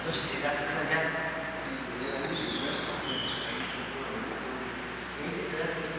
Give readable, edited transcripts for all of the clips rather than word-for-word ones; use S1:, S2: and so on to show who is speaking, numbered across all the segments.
S1: Entonces llegaste allá y te quedaste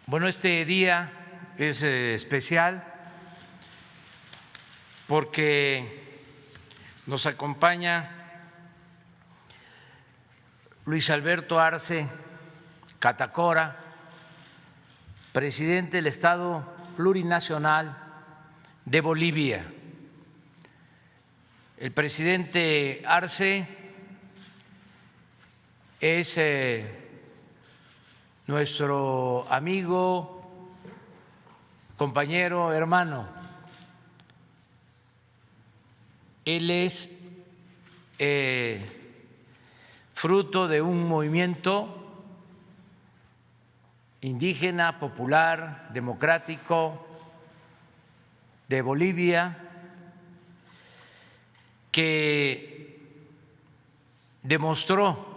S1: Bueno, este día es especial porque nos acompaña Luis Alberto Arce Catacora, presidente del Estado Plurinacional de Bolivia. El presidente Arce es nuestro amigo, compañero, hermano. Él es fruto de un movimiento indígena, popular, democrático de Bolivia que demostró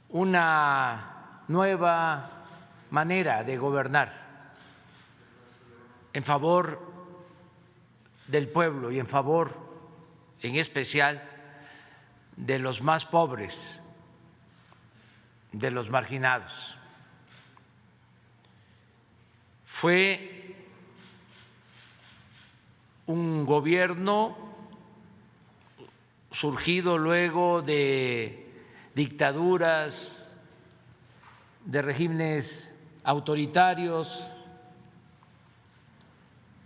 S1: una nueva manera de gobernar en favor del pueblo y en favor, en especial, de los más pobres, de los marginados. Fue un gobierno surgido luego de dictaduras, de regímenes autoritarios,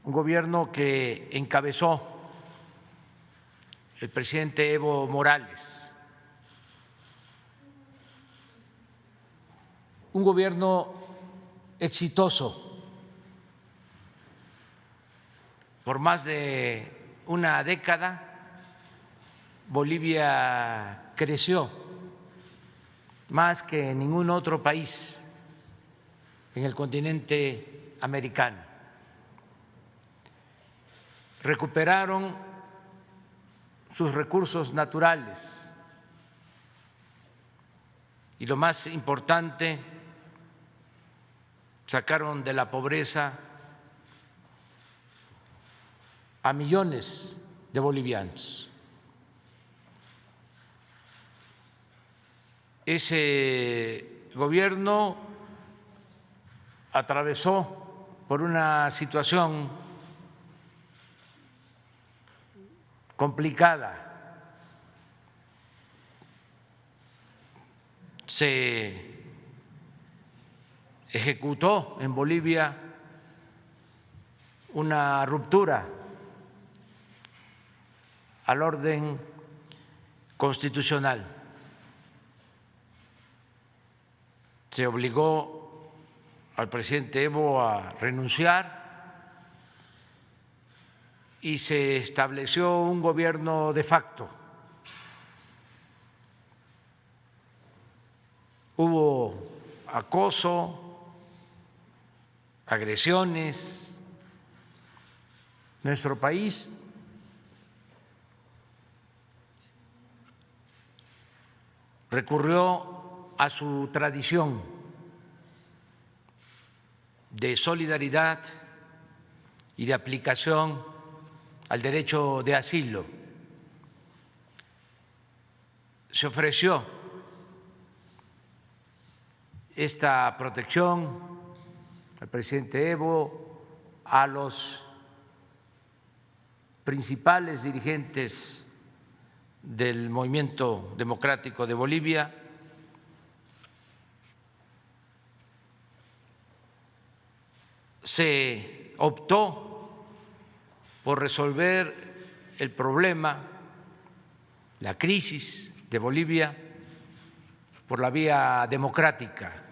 S1: un gobierno que encabezó el presidente Evo Morales, un gobierno exitoso. Por más de una década, Bolivia creció más que en ningún otro país en el continente americano. Recuperaron sus recursos naturales y, lo más importante, sacaron de la pobreza a millones de bolivianos. Ese gobierno atravesó por una situación complicada. Se ejecutó en Bolivia una ruptura al orden constitucional. Se obligó al presidente Evo a renunciar y se estableció un gobierno de facto. Hubo acoso, agresiones. Nuestro país recurrió a su tradición de solidaridad y de aplicación al derecho de asilo. Se ofreció esta protección al presidente Evo, a los principales dirigentes del Movimiento Democrático de Bolivia. Se optó por resolver el problema, la crisis de Bolivia, por la vía democrática,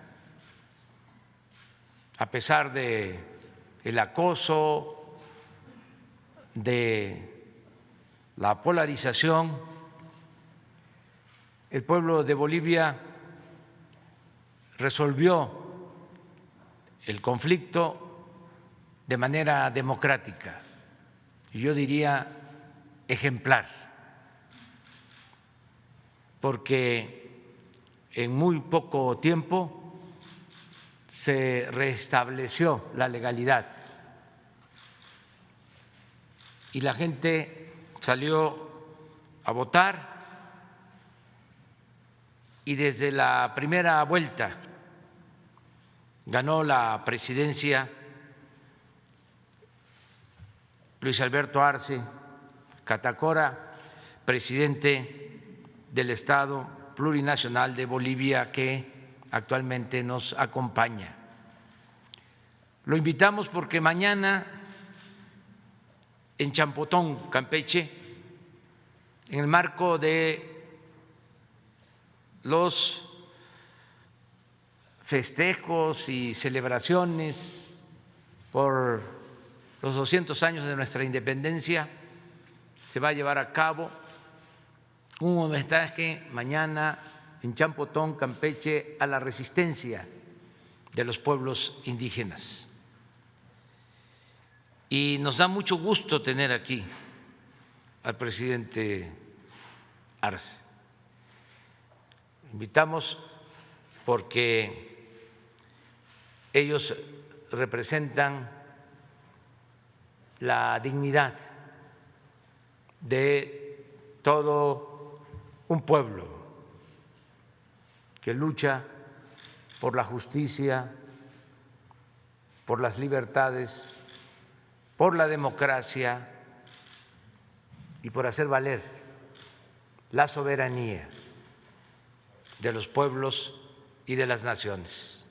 S1: a pesar de el acoso, de la polarización. El pueblo de Bolivia resolvió el conflicto de manera democrática, y yo diría ejemplar, porque en muy poco tiempo se restableció la legalidad y la gente salió a votar, y desde la primera vuelta ganó la presidencia Luis Alberto Arce Catacora, presidente del Estado Plurinacional de Bolivia, que actualmente nos acompaña. Lo invitamos porque mañana en Champotón, Campeche, en el marco de los festejos y celebraciones por los 200 años de nuestra independencia, se va a llevar a cabo un homenaje mañana en Champotón, Campeche, a la resistencia de los pueblos indígenas. Y nos da mucho gusto tener aquí al presidente Arce. Invitamos porque ellos representan la dignidad de todo un pueblo que lucha por la justicia, por las libertades, por la democracia y por hacer valer la soberanía de los pueblos y de las naciones.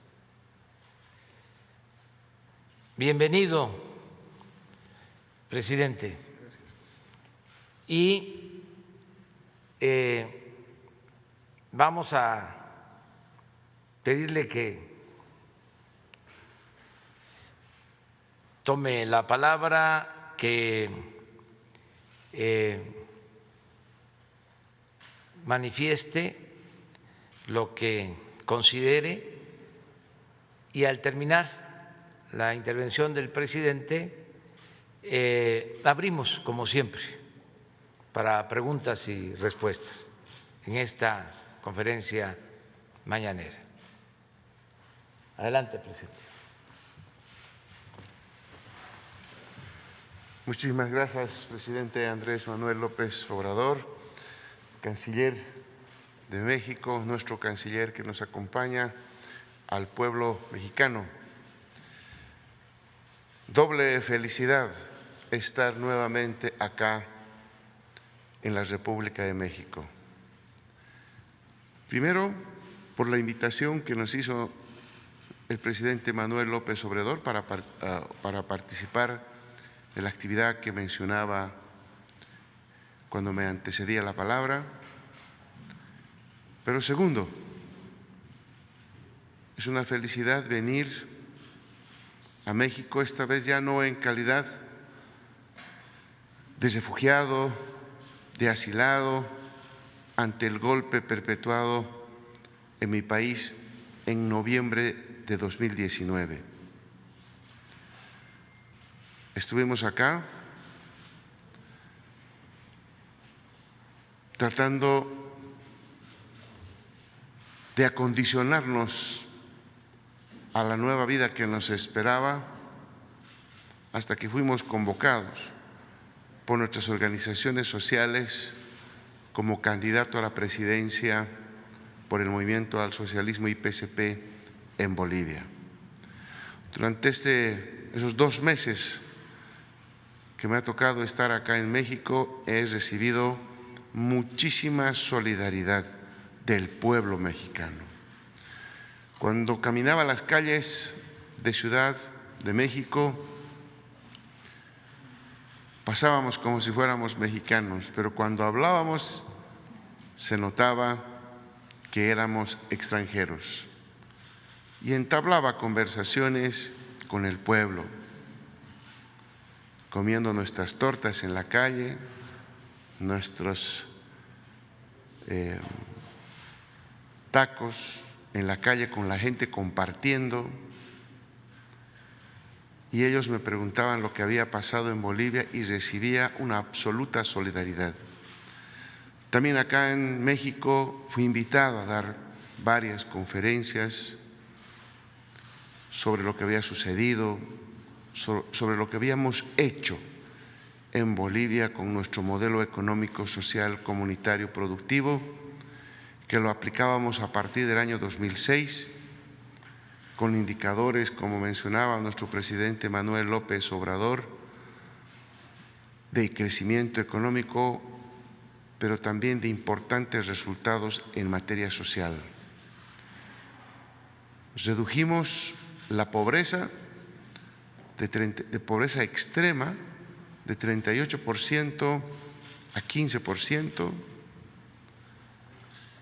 S1: Bienvenido, presidente. Y vamos a pedirle que tome la palabra, que manifieste lo que considere y al terminar la intervención del presidente abrimos, como siempre, para preguntas y respuestas en esta conferencia mañanera. Adelante, presidente.
S2: Muchísimas gracias, presidente Andrés Manuel López Obrador, canciller de México, nuestro canciller que nos acompaña, al pueblo mexicano. Doble felicidad estar nuevamente acá en la República de México. Primero, por la invitación que nos hizo el presidente Manuel López Obrador para participar de la actividad que mencionaba cuando me antecedía la palabra. Pero segundo, es una felicidad venir a México, esta vez ya no en calidad de refugiado, de asilado, ante el golpe perpetuado en mi país en noviembre de 2019. Estuvimos acá tratando de acondicionarnos a la nueva vida que nos esperaba, hasta que fuimos convocados por nuestras organizaciones sociales como candidato a la presidencia por el Movimiento al Socialismo y PSP en Bolivia. Durante esos 2 meses que me ha tocado estar acá en México, he recibido muchísima solidaridad del pueblo mexicano. Cuando caminaba las calles de Ciudad de México, pasábamos como si fuéramos mexicanos, pero cuando hablábamos se notaba que éramos extranjeros y entablaba conversaciones con el pueblo, comiendo nuestras tortas en la calle, nuestros tacos en la calle con la gente compartiendo, y ellos me preguntaban lo que había pasado en Bolivia y recibía una absoluta solidaridad. También acá en México fui invitado a dar varias conferencias sobre lo que había sucedido, sobre lo que habíamos hecho en Bolivia con nuestro modelo económico, social, comunitario, productivo, que lo aplicábamos a partir del año 2006, con indicadores, como mencionaba nuestro presidente Manuel López Obrador, de crecimiento económico, pero también de importantes resultados en materia social. Redujimos la pobreza de pobreza extrema de 38% a 15%.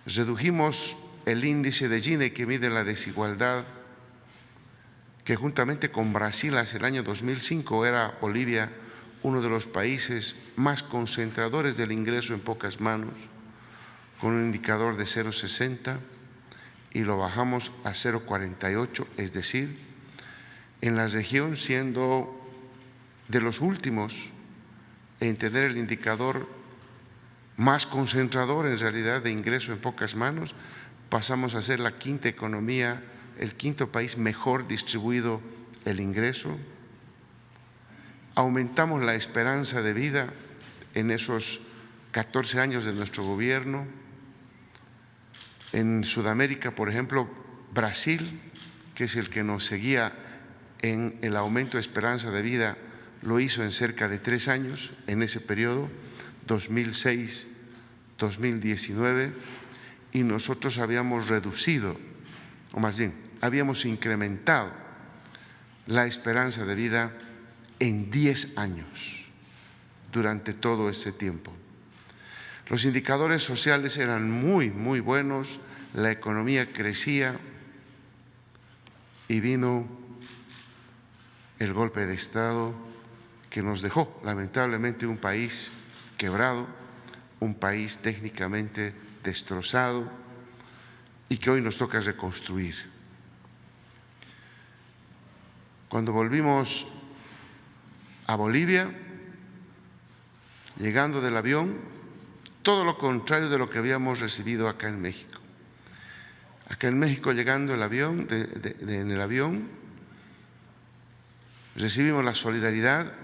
S2: Redujimos el índice de Gini, que mide la desigualdad, que juntamente con Brasil hacia el año 2005 era Bolivia uno de los países más concentradores del ingreso en pocas manos, con un indicador de 0,60, y lo bajamos a 0,48, es decir, en la región siendo de los últimos en tener el indicador más concentrador en realidad de ingreso en pocas manos, pasamos a ser la quinta economía, el quinto país mejor distribuido el ingreso. aumentamos la esperanza de vida en esos 14 años de nuestro gobierno. En Sudamérica, por ejemplo, Brasil, que es el que nos seguía en el aumento de esperanza de vida, lo hizo en cerca de 3 años, en ese periodo, 2006-2019, y nosotros habíamos reducido, o más bien, habíamos incrementado la esperanza de vida en 10 años durante todo ese tiempo. Los indicadores sociales eran muy buenos, la economía crecía y vino el golpe de Estado que nos dejó lamentablemente un país quebrado, un país técnicamente destrozado y que hoy nos toca reconstruir. Cuando volvimos a Bolivia, llegando del avión, todo lo contrario de lo que habíamos recibido acá en México. Acá en México, llegando el avión, en el avión, recibimos la solidaridad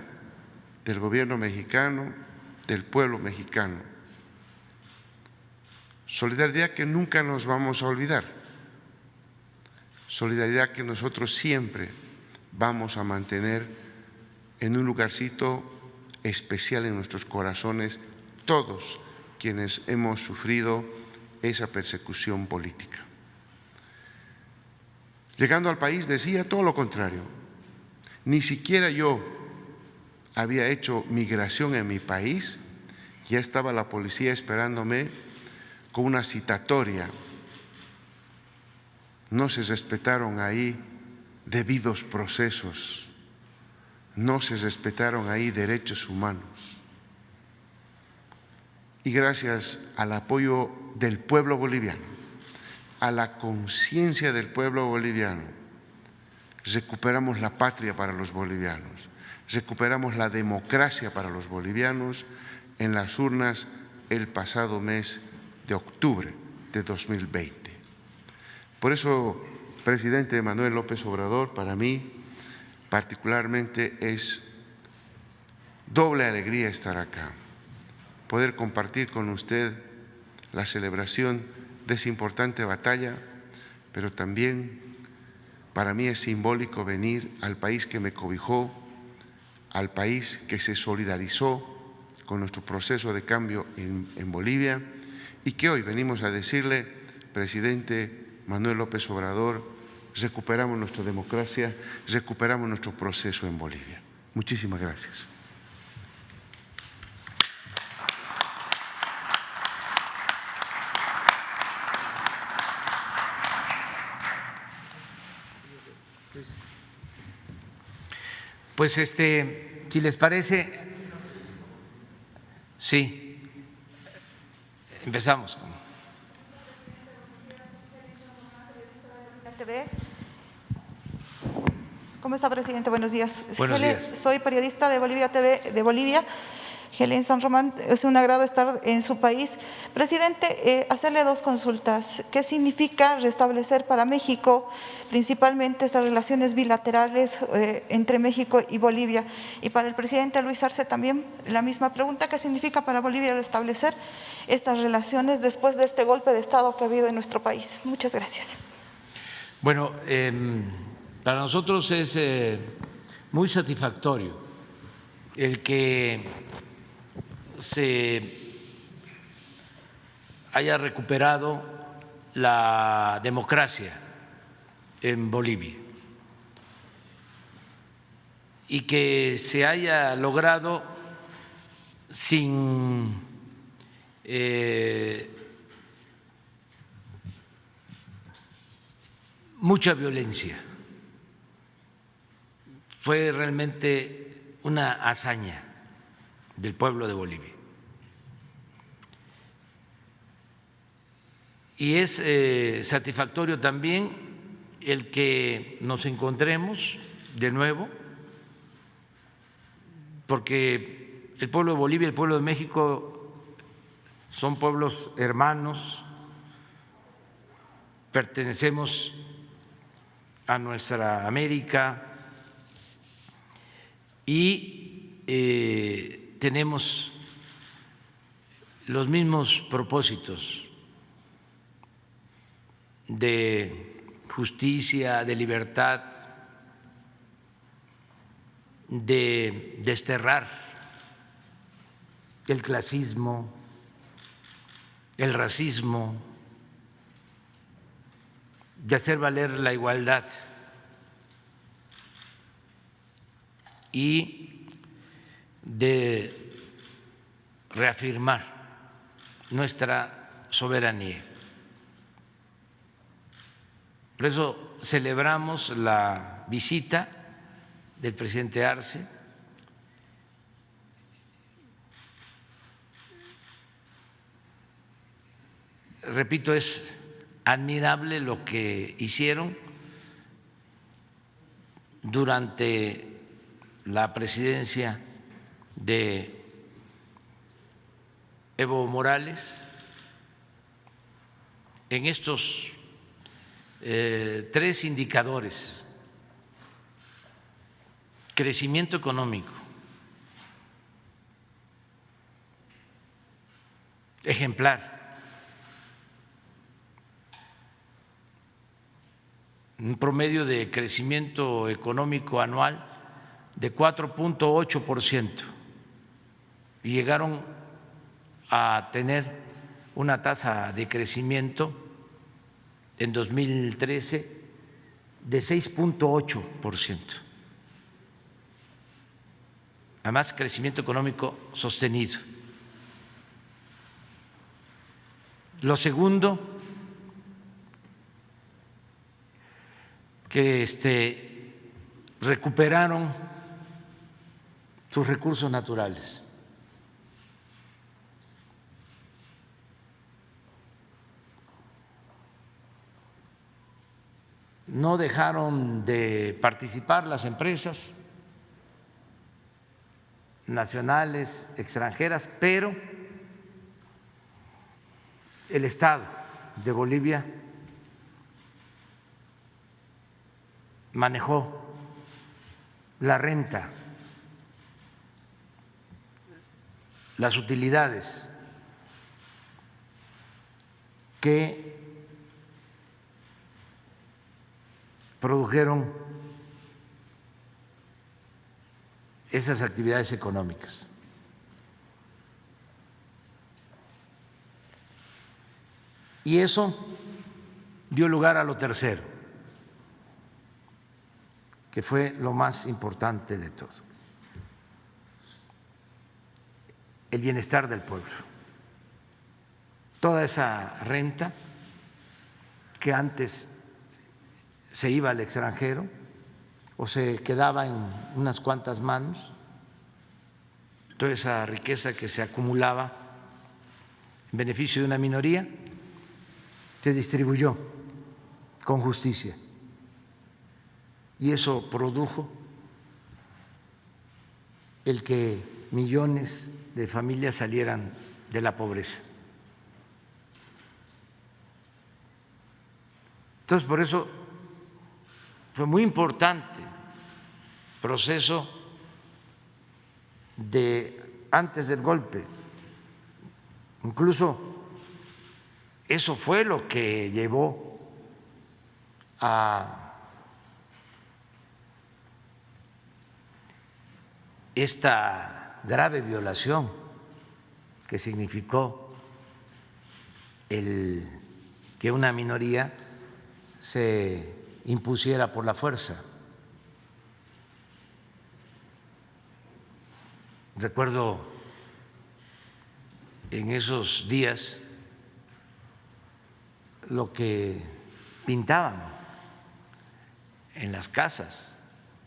S2: del gobierno mexicano, del pueblo mexicano. Solidaridad que nunca nos vamos a olvidar. Solidaridad que nosotros siempre vamos a mantener en un lugarcito especial en nuestros corazones, todos quienes hemos sufrido esa persecución política. Llegando al país decía todo lo contrario. Ni siquiera yo había hecho migración en mi país, ya estaba la policía esperándome con una citatoria. No se respetaron ahí debidos procesos, no se respetaron ahí derechos humanos. Y gracias al apoyo del pueblo boliviano, a la conciencia del pueblo boliviano, recuperamos la patria para los bolivianos, recuperamos la democracia para los bolivianos en las urnas el pasado mes de octubre de 2020. Por eso, presidente Manuel López Obrador, para mí particularmente es doble alegría estar acá, poder compartir con usted la celebración de esa importante batalla, pero también para mí es simbólico venir al país que me cobijó, al país que se solidarizó con nuestro proceso de cambio en Bolivia y que hoy venimos a decirle, presidente Manuel López Obrador, recuperamos nuestra democracia, recuperamos nuestro proceso en Bolivia. Muchísimas gracias.
S1: Pues si les parece, sí, empezamos.
S3: ¿Cómo está, presidente? Buenos días.
S1: Buenos días.
S3: Soy periodista de Bolivia TV de Bolivia. Helen San Román, es un agrado estar en su país. Presidente, hacerle 2 consultas. ¿Qué significa restablecer para México principalmente estas relaciones bilaterales entre México y Bolivia? Y para el presidente Luis Arce también la misma pregunta. ¿Qué significa para Bolivia restablecer estas relaciones después de este golpe de Estado que ha habido en nuestro país? Muchas gracias.
S1: Bueno, para nosotros es muy satisfactorio el que se haya recuperado la democracia en Bolivia y que se haya logrado sin mucha violencia. Fue realmente una hazaña del pueblo de Bolivia. Y es satisfactorio también el que nos encontremos de nuevo, porque el pueblo de Bolivia y el pueblo de México son pueblos hermanos, pertenecemos a nuestra América y tenemos los mismos propósitos de justicia, de libertad, de desterrar el clasismo, el racismo, de hacer valer la igualdad y de reafirmar nuestra soberanía. Por eso celebramos la visita del presidente Arce. Repito, es admirable lo que hicieron durante la presidencia de Evo Morales en estos 3 indicadores: crecimiento económico, ejemplar, un promedio de crecimiento económico anual de 4.8%, y llegaron a tener una tasa de crecimiento en 2013 de 6.8%. Además, crecimiento económico sostenido. Lo segundo, que recuperaron sus recursos naturales. No dejaron de participar las empresas nacionales, extranjeras, pero el Estado de Bolivia manejó la renta, las utilidades que produjeron esas actividades económicas. Y eso dio lugar a lo tercero, que fue lo más importante de todo: el bienestar del pueblo. Toda esa renta que antes se iba al extranjero o se quedaba en unas cuantas manos, toda esa riqueza que se acumulaba en beneficio de una minoría, se distribuyó con justicia, y eso produjo el que millones de familias salieran de la pobreza. Entonces, por eso fue muy importante el proceso de antes del golpe. Incluso eso fue lo que llevó a esta grave violación que significó el que una minoría se impusiera por la fuerza. Recuerdo en esos días lo que pintaban en las casas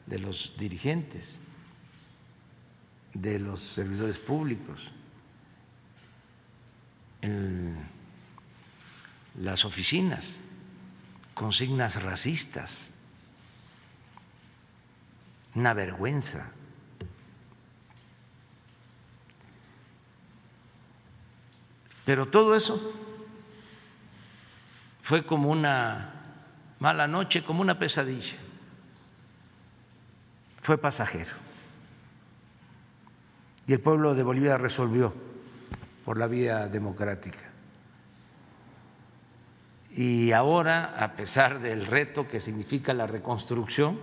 S1: de los dirigentes, de los servidores públicos, en las oficinas, consignas racistas. Una vergüenza. Pero todo eso fue como una mala noche, como una pesadilla. Fue pasajero. y el pueblo de Bolivia resolvió por la vía democrática. Y ahora, a pesar del reto que significa la reconstrucción,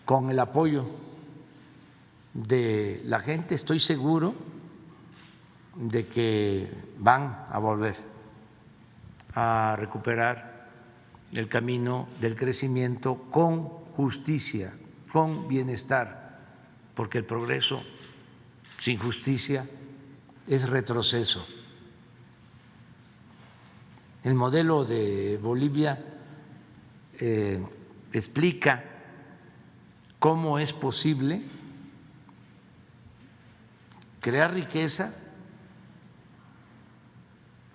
S1: con el apoyo de la gente, estoy seguro de que van a volver a recuperar el camino del crecimiento con justicia, con bienestar, porque el progreso sin justicia es retroceso. El modelo de Bolivia explica cómo es posible crear riqueza,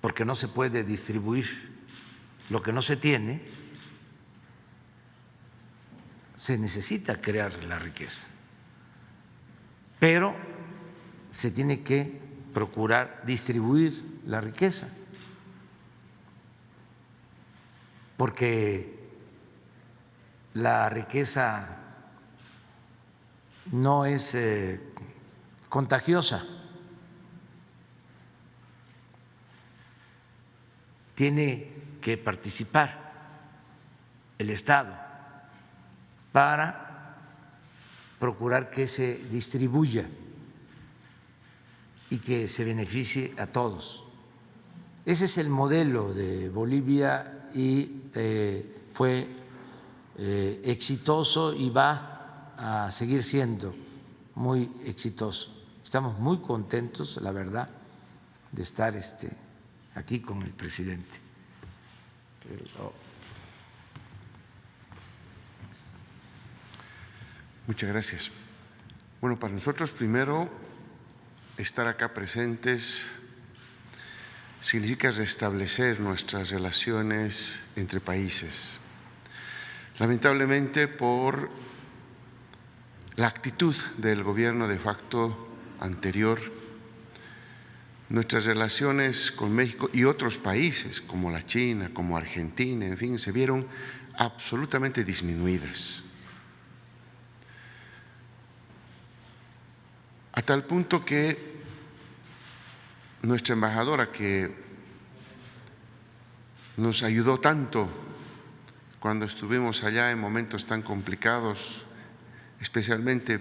S1: porque no se puede distribuir lo que no se tiene, se necesita crear la riqueza, pero se tiene que procurar distribuir la riqueza, porque la riqueza no es contagiosa, tiene que participar el Estado para procurar que se distribuya y que se beneficie a todos. Ese es el modelo de Bolivia y fue exitoso y va a seguir siendo muy exitoso. Estamos muy contentos, la verdad, de estar aquí con el presidente.
S2: Muchas gracias. Bueno, para nosotros primero estar acá presentes significa restablecer nuestras relaciones entre países. Lamentablemente, por la actitud del gobierno de facto anterior, nuestras relaciones con México y otros países como la China, como Argentina, en fin, se vieron absolutamente disminuidas. A tal punto que nuestra embajadora, que nos ayudó tanto cuando estuvimos allá en momentos tan complicados, especialmente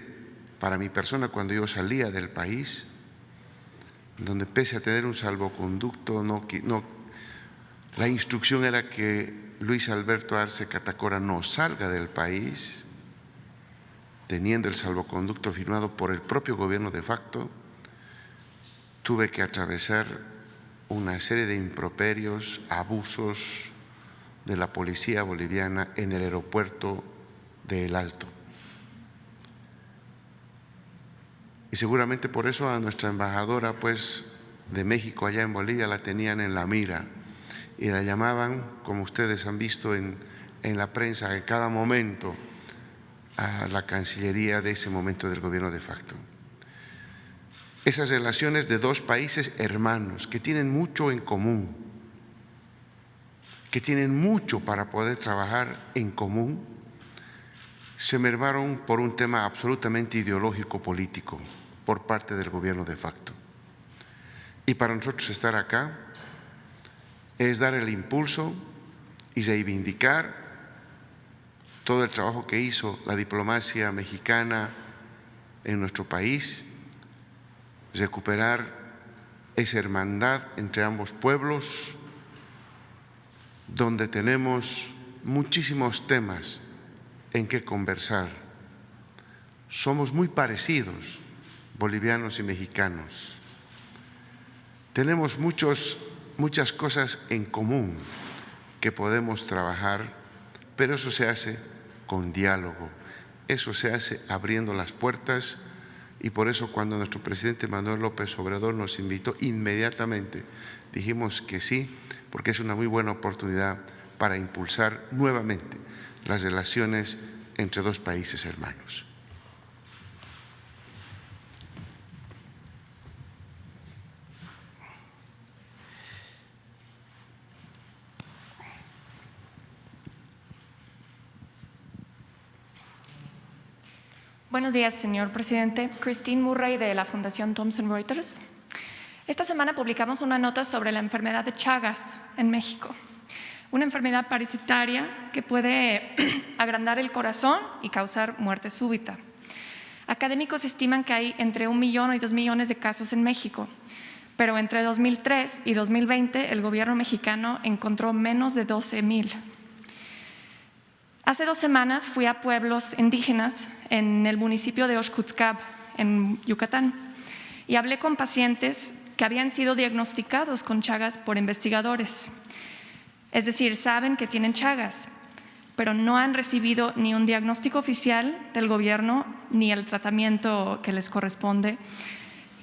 S2: para mi persona cuando yo salía del país, donde pese a tener un salvoconducto, la instrucción era que Luis Alberto Arce Catacora no salga del país, teniendo el salvoconducto firmado por el propio gobierno de facto. Tuve que atravesar una serie de improperios, abusos de la policía boliviana en el aeropuerto de El Alto. Y seguramente por eso a nuestra embajadora pues, de México allá en Bolivia la tenían en la mira y la llamaban, como ustedes han visto en la prensa, en cada momento a la Cancillería de ese momento del gobierno de facto. Esas relaciones de dos países hermanos que tienen mucho en común, que tienen mucho para poder trabajar en común, se mermaron por un tema absolutamente ideológico político por parte del gobierno de facto. Y para nosotros estar acá es dar el impulso y reivindicar todo el trabajo que hizo la diplomacia mexicana en nuestro país, recuperar esa hermandad entre ambos pueblos, donde tenemos muchísimos temas en que conversar. Somos muy parecidos, bolivianos y mexicanos. Tenemos muchas cosas en común que podemos trabajar, pero eso se hace con diálogo, eso se hace abriendo las puertas. Y por eso cuando nuestro presidente Manuel López Obrador nos invitó inmediatamente, dijimos que sí, porque es una muy buena oportunidad para impulsar nuevamente las relaciones entre dos países hermanos.
S4: Buenos días, señor presidente. Christine Murray, de la Fundación Thomson Reuters. Esta semana publicamos una nota sobre la enfermedad de Chagas en México, una enfermedad parasitaria que puede agrandar el corazón y causar muerte súbita. Académicos estiman que hay entre 1 millón y 2 millones de casos en México, pero entre 2003 y 2020 el gobierno mexicano encontró menos de 12,000. Hace 2 semanas fui a pueblos indígenas en el municipio de Oxcutzcab, en Yucatán, y hablé con pacientes que habían sido diagnosticados con Chagas por investigadores. Es decir, saben que tienen Chagas, pero no han recibido ni un diagnóstico oficial del gobierno ni el tratamiento que les corresponde,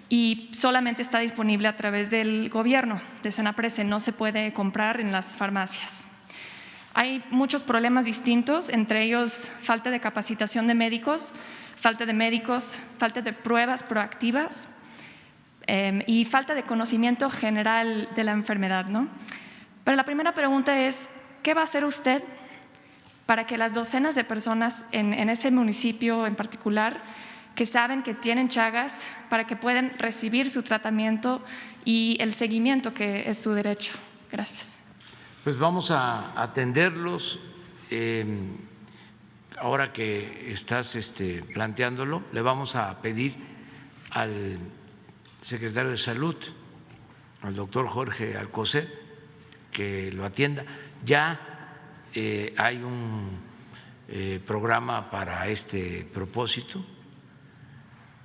S4: y solamente está disponible a través del gobierno, de Senaprece, no se puede comprar en las farmacias. Hay muchos problemas distintos, entre ellos falta de capacitación de médicos, falta de pruebas proactivas y falta de conocimiento general de la enfermedad, ¿no? Pero la primera pregunta es, ¿qué va a hacer usted para que las docenas de personas en ese municipio en particular que saben que tienen Chagas, para que puedan recibir su tratamiento y el seguimiento que es su derecho? Gracias.
S1: Pues vamos a atenderlos. Ahora que estás planteándolo, le vamos a pedir al secretario de Salud, al doctor Jorge Alcocer, que lo atienda. Ya hay un programa para este propósito.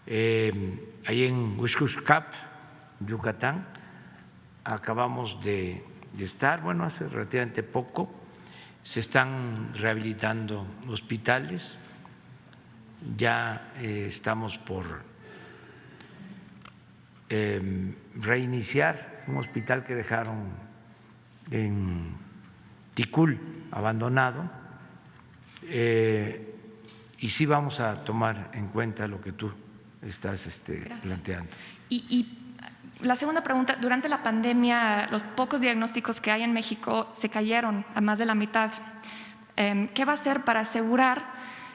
S1: Ahí en Oxcutzcab, Yucatán, acabamos de estar, bueno, hace relativamente poco, se están rehabilitando hospitales, ya estamos por reiniciar un hospital que dejaron en Ticul, abandonado, y sí vamos a tomar en cuenta lo que tú estás planteando.
S4: Y la segunda pregunta, durante la pandemia, los pocos diagnósticos que hay en México se cayeron a más de la mitad. ¿Qué va a hacer para asegurar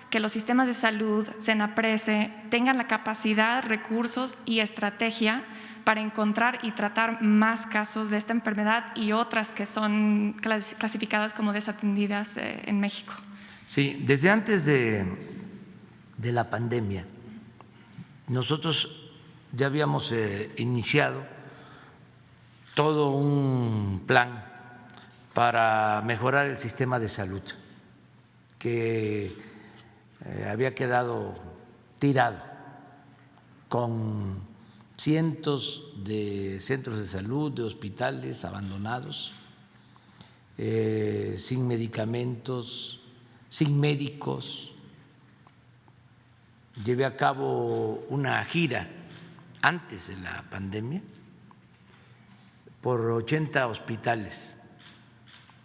S4: que los sistemas de salud, Senaprece, tengan la capacidad, recursos y estrategia para encontrar y tratar más casos de esta enfermedad y otras que son clasificadas como desatendidas en México?
S1: Sí, desde antes de la pandemia, nosotros ya habíamos iniciado todo un plan para mejorar el sistema de salud que había quedado tirado, con cientos de centros de salud, de hospitales abandonados, sin medicamentos, sin médicos. Llevé a cabo una gira antes de la pandemia por 80 hospitales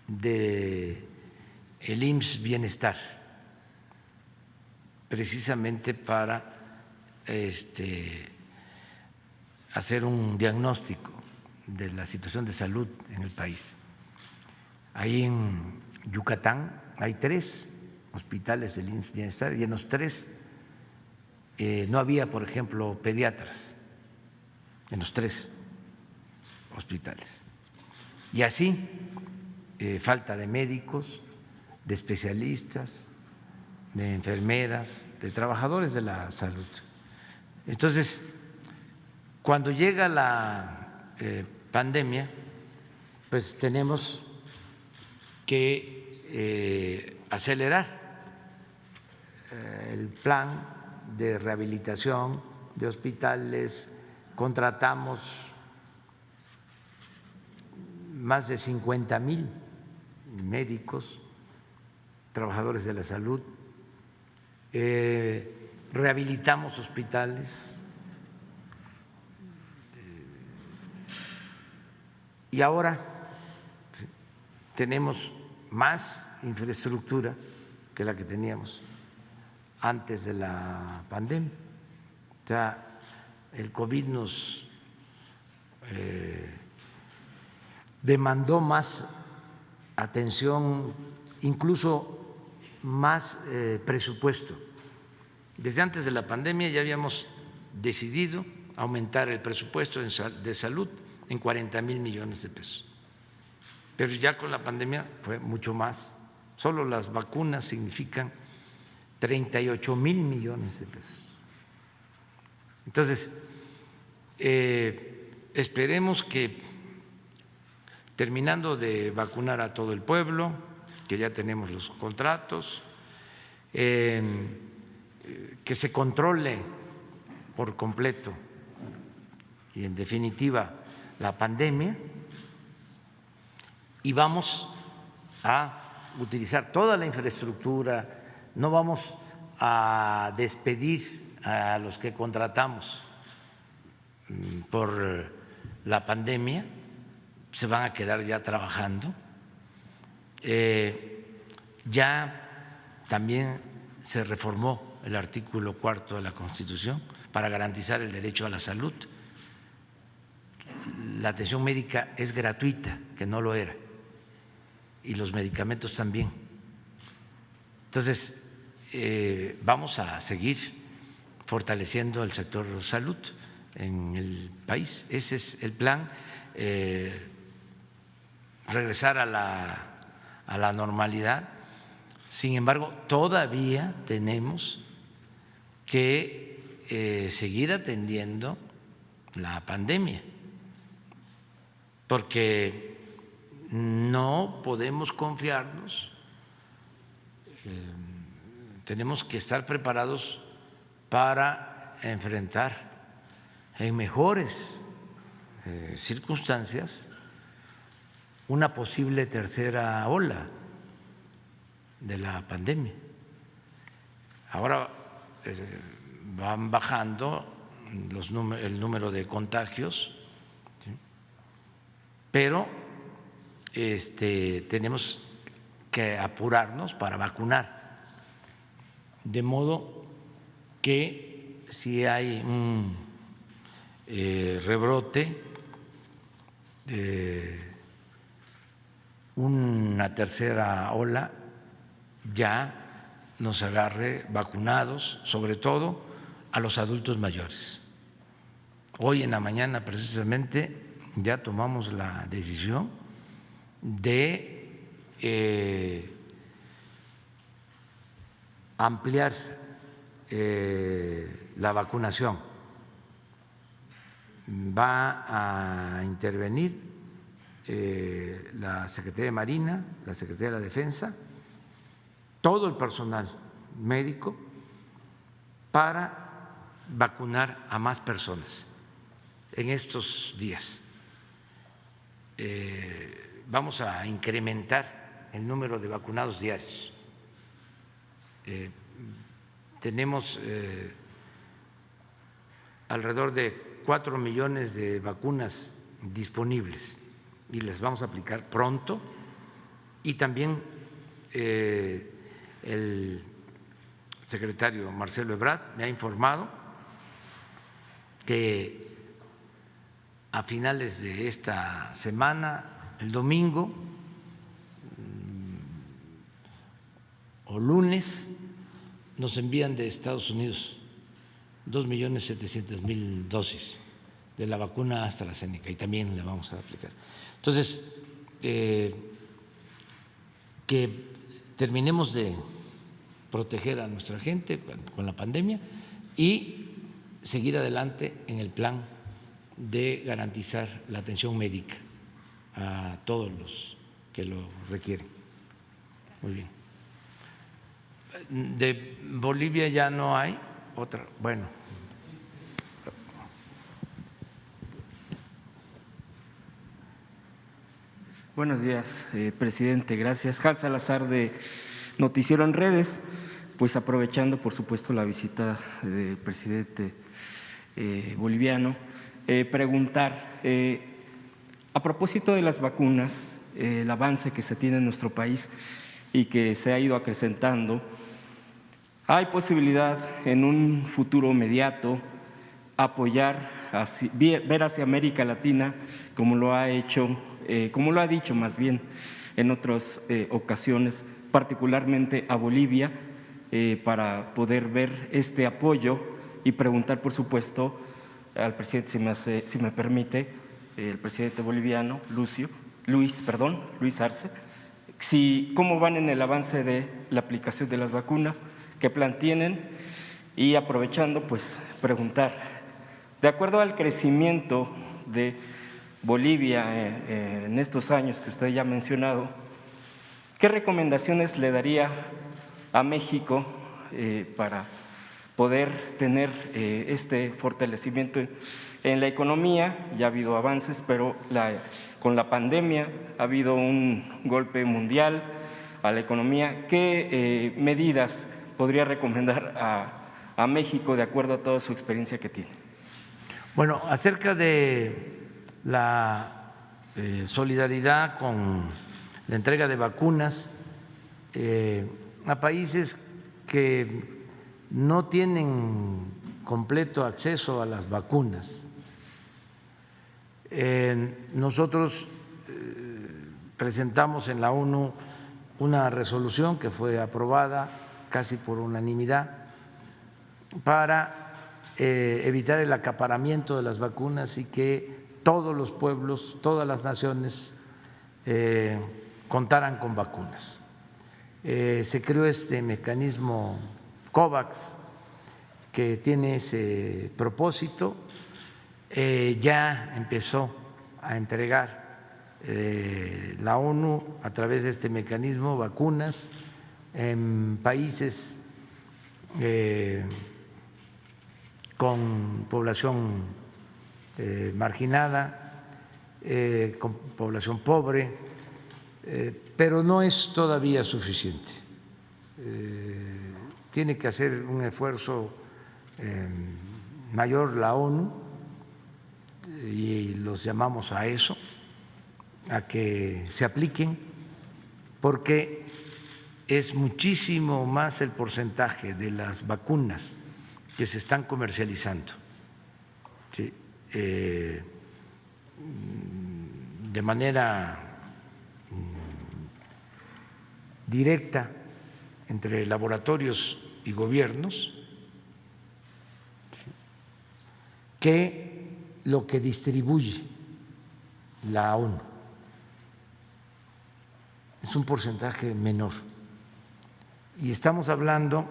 S1: de el IMSS Bienestar, precisamente para hacer un diagnóstico de la situación de salud en el país. Ahí en Yucatán hay 3 hospitales del IMSS Bienestar y en los 3 no había, por ejemplo, pediatras, en los 3 hospitales. Y así, falta de médicos, de especialistas, de enfermeras, de trabajadores de la salud. Entonces, cuando llega la pandemia, pues tenemos que acelerar el plan de rehabilitación de hospitales. Contratamos más de 50,000 médicos, trabajadores de la salud, rehabilitamos hospitales y ahora tenemos más infraestructura que la que teníamos antes de la pandemia. O sea, el COVID nos demandó más atención, incluso más presupuesto Desde antes de la pandemia ya habíamos decidido aumentar el presupuesto de salud en 40,000 millones de pesos. Pero ya con la pandemia fue mucho más. Solo las vacunas significan 38,000 millones de pesos. Entonces, esperemos que terminando de vacunar a todo el pueblo, que ya tenemos los contratos, que se controle por completo y en definitiva la pandemia, y vamos a utilizar toda la infraestructura, no vamos a despedir a los que contratamos por la pandemia, se van a quedar ya trabajando. Ya también se reformó el artículo 4 de la Constitución para garantizar el derecho a la salud. La atención médica es gratuita, que no lo era, y los medicamentos también. Entonces, vamos a seguir fortaleciendo el sector salud en el país. Ese es el plan, regresar a la normalidad. Sin embargo, todavía tenemos que seguir atendiendo la pandemia, porque no podemos confiarnos, tenemos que estar preparados para enfrentar en mejores circunstancias una posible tercera ola de la pandemia. Ahora van bajando el número de contagios, ¿sí? Pero tenemos que apurarnos para vacunar, de modo que si hay un rebrote, una tercera ola, ya nos agarre vacunados, sobre todo a los adultos mayores. Hoy en la mañana precisamente ya tomamos la decisión de ampliar la vacunación. Va a intervenir la Secretaría de Marina, la Secretaría de la Defensa, todo el personal médico para vacunar a más personas en estos días. Vamos a incrementar el número de vacunados diarios. Tenemos alrededor de 4 millones de vacunas disponibles y les vamos a aplicar pronto, y también el secretario Marcelo Ebrard me ha informado que a finales de esta semana, el domingo o lunes, nos envían de Estados Unidos 2,700,000 dosis de la vacuna AstraZeneca, y también la vamos a aplicar. Entonces, que terminemos de proteger a nuestra gente con la pandemia y seguir adelante en el plan de garantizar la atención médica a todos los que lo requieren. Muy bien. De Bolivia ya no hay otra. Bueno.
S5: Buenos días, presidente. Gracias. Hans Salazar, de Noticiero en Redes. Pues aprovechando, por supuesto, la visita del presidente boliviano, preguntar, a propósito de las vacunas, el avance que se tiene en nuestro país y que se ha ido acrecentando, ¿hay posibilidad en un futuro inmediato apoyar, ver hacia América Latina, como lo ha hecho, como lo ha dicho más bien en otras ocasiones, particularmente a Bolivia, para poder ver este apoyo y preguntar, por supuesto, al presidente, si me permite, el presidente boliviano, Luis Arce, cómo van en el avance de la aplicación de las vacunas, qué plan tienen, y aprovechando, pues preguntar, de acuerdo al crecimiento de Bolivia en estos años que usted ya ha mencionado, ¿qué recomendaciones le daría a México para poder tener este fortalecimiento en la economía? Ya ha habido avances, pero con la pandemia ha habido un golpe mundial a la economía. ¿Qué medidas podría recomendar a México de acuerdo a toda su experiencia que tiene?
S1: Bueno, acerca de la solidaridad con la entrega de vacunas a países que no tienen completo acceso a las vacunas. Nosotros presentamos en la ONU una resolución que fue aprobada casi por unanimidad para evitar el acaparamiento de las vacunas y que todos los pueblos, todas las naciones contaran con vacunas. Se creó este mecanismo COVAX que tiene ese propósito. Ya empezó a entregar la ONU a través de este mecanismo vacunas en países con población marginada, con población pobre, pero no es todavía suficiente. Tiene que hacer un esfuerzo mayor la ONU y los llamamos a eso, a que se apliquen, porque es muchísimo más el porcentaje de las vacunas que se están comercializando, ¿sí? De manera directa entre laboratorios y gobiernos, ¿sí?, que lo que distribuye la ONU. Es un porcentaje menor. Y estamos hablando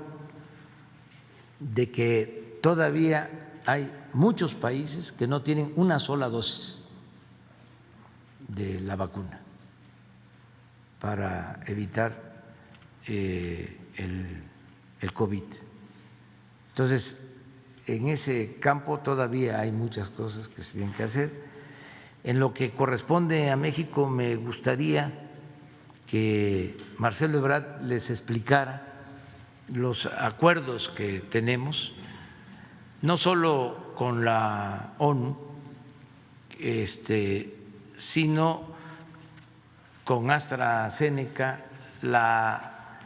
S1: de que todavía hay muchos países que no tienen una sola dosis de la vacuna para evitar el COVID. Entonces, en ese campo todavía hay muchas cosas que se tienen que hacer. En lo que corresponde a México, me gustaría que Marcelo Ebrard les explicara los acuerdos que tenemos, no solo con la ONU, sino con AstraZeneca, la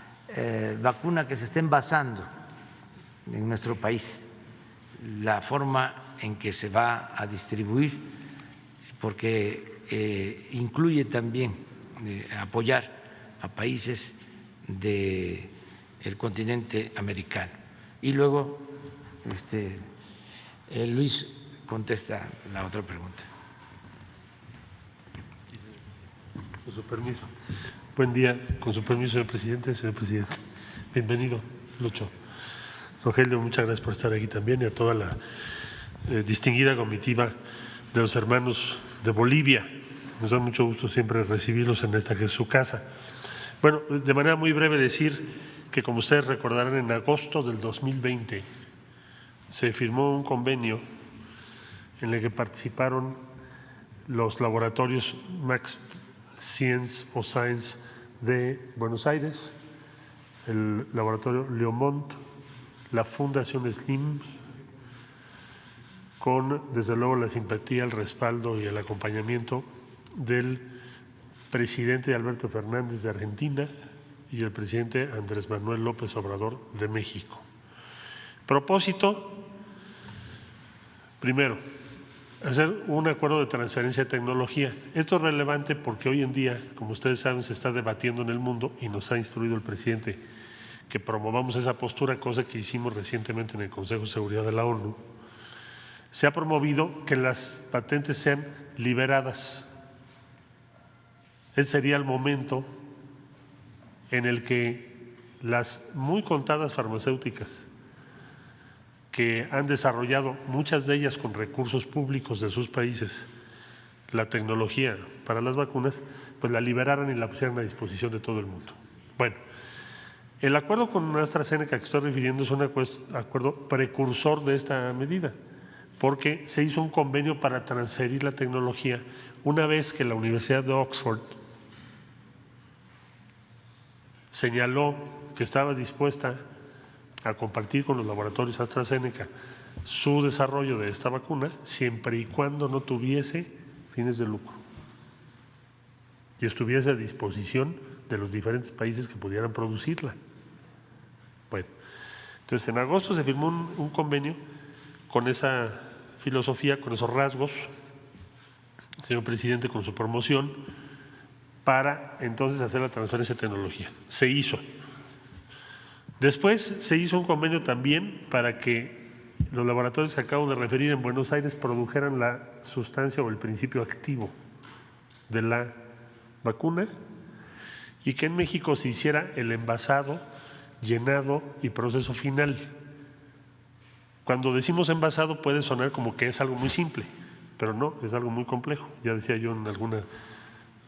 S1: vacuna que se está envasando en nuestro país, la forma en que se va a distribuir, porque incluye también apoyar a países del continente americano. Y luego Luis contesta la otra pregunta.
S6: Con su permiso. Buen día, con su permiso, señor presidente. Bienvenido, Lucho. Rogelio, muchas gracias por estar aquí también, y a toda la distinguida comitiva de los hermanos de Bolivia. Nos da mucho gusto siempre recibirlos en esta que es su casa. Bueno, de manera muy breve decir que, como ustedes recordarán, en agosto del 2020 se firmó un convenio en el que participaron los laboratorios Max Science de Buenos Aires, el laboratorio Leomont, la Fundación Slim, con desde luego la simpatía, el respaldo y el acompañamiento del presidente Alberto Fernández de Argentina y el presidente Andrés Manuel López Obrador de México. Propósito, primero, hacer un acuerdo de transferencia de tecnología. Esto es relevante porque hoy en día, como ustedes saben, se está debatiendo en el mundo, y nos ha instruido el presidente que promovamos esa postura, cosa que hicimos recientemente en el Consejo de Seguridad de la ONU. Se ha promovido que las patentes sean liberadas. Ese sería el momento en el que las muy contadas farmacéuticas que han desarrollado, muchas de ellas con recursos públicos de sus países, la tecnología para las vacunas, pues la liberaran y la pusieran a disposición de todo el mundo. Bueno, el acuerdo con AstraZeneca que estoy refiriendo es un acuerdo precursor de esta medida, porque se hizo un convenio para transferir la tecnología una vez que la Universidad de Oxford señaló que estaba dispuesta a compartir con los laboratorios AstraZeneca su desarrollo de esta vacuna, siempre y cuando no tuviese fines de lucro y estuviese a disposición de los diferentes países que pudieran producirla. Bueno, entonces en agosto se firmó un convenio con esa filosofía, con esos rasgos, señor presidente, con su promoción, para entonces hacer la transferencia de tecnología. Se hizo. Después se hizo un convenio también para que los laboratorios que acabo de referir en Buenos Aires produjeran la sustancia o el principio activo de la vacuna y que en México se hiciera el envasado, llenado y proceso final. Cuando decimos envasado puede sonar como que es algo muy simple, pero no, es algo muy complejo. Ya decía yo en alguna